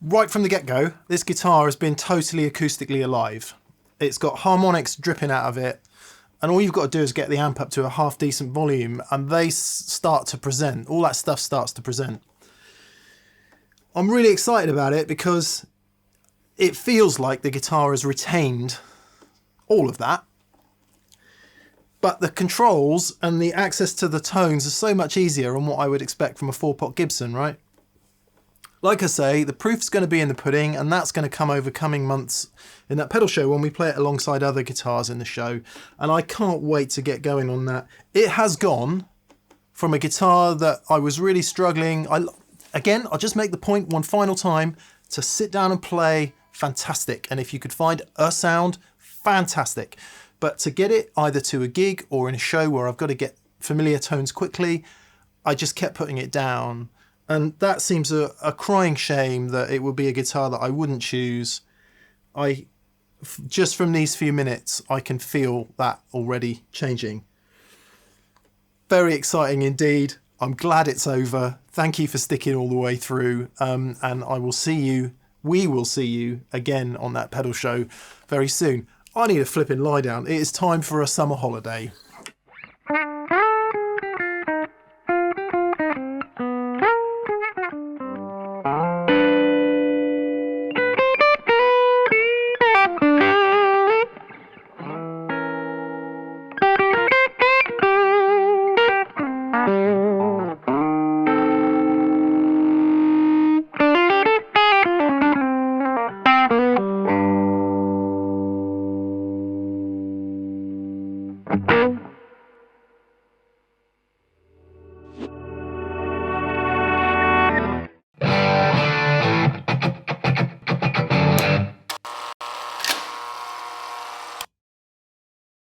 Right from the get-go, this guitar has been totally acoustically alive. It's got harmonics dripping out of it, and all you've got to do is get the amp up to a half decent volume and they start to present. All that stuff starts to present. I'm really excited about it because it feels like the guitar has retained all of that. But the controls and the access to the tones are so much easier on what I would expect from a 4-pot Gibson, right? Like I say, the proof's going to be in the pudding, and that's going to come over coming months in that pedal show when we play it alongside other guitars in the show. And I can't wait to get going on that. It has gone from a guitar that I was really struggling. Again, I'll just make the point one final time, to sit down and play, fantastic. And if you could find a sound, fantastic. But to get it either to a gig or in a show where I've got to get familiar tones quickly, I just kept putting it down. And that seems a crying shame that it would be a guitar that I wouldn't choose. Just from these few minutes, I can feel that already changing. Very exciting indeed. I'm glad it's over. Thank you for sticking all the way through. And we will see you again on that pedal show very soon. I need a flipping lie down. It is time for a summer holiday.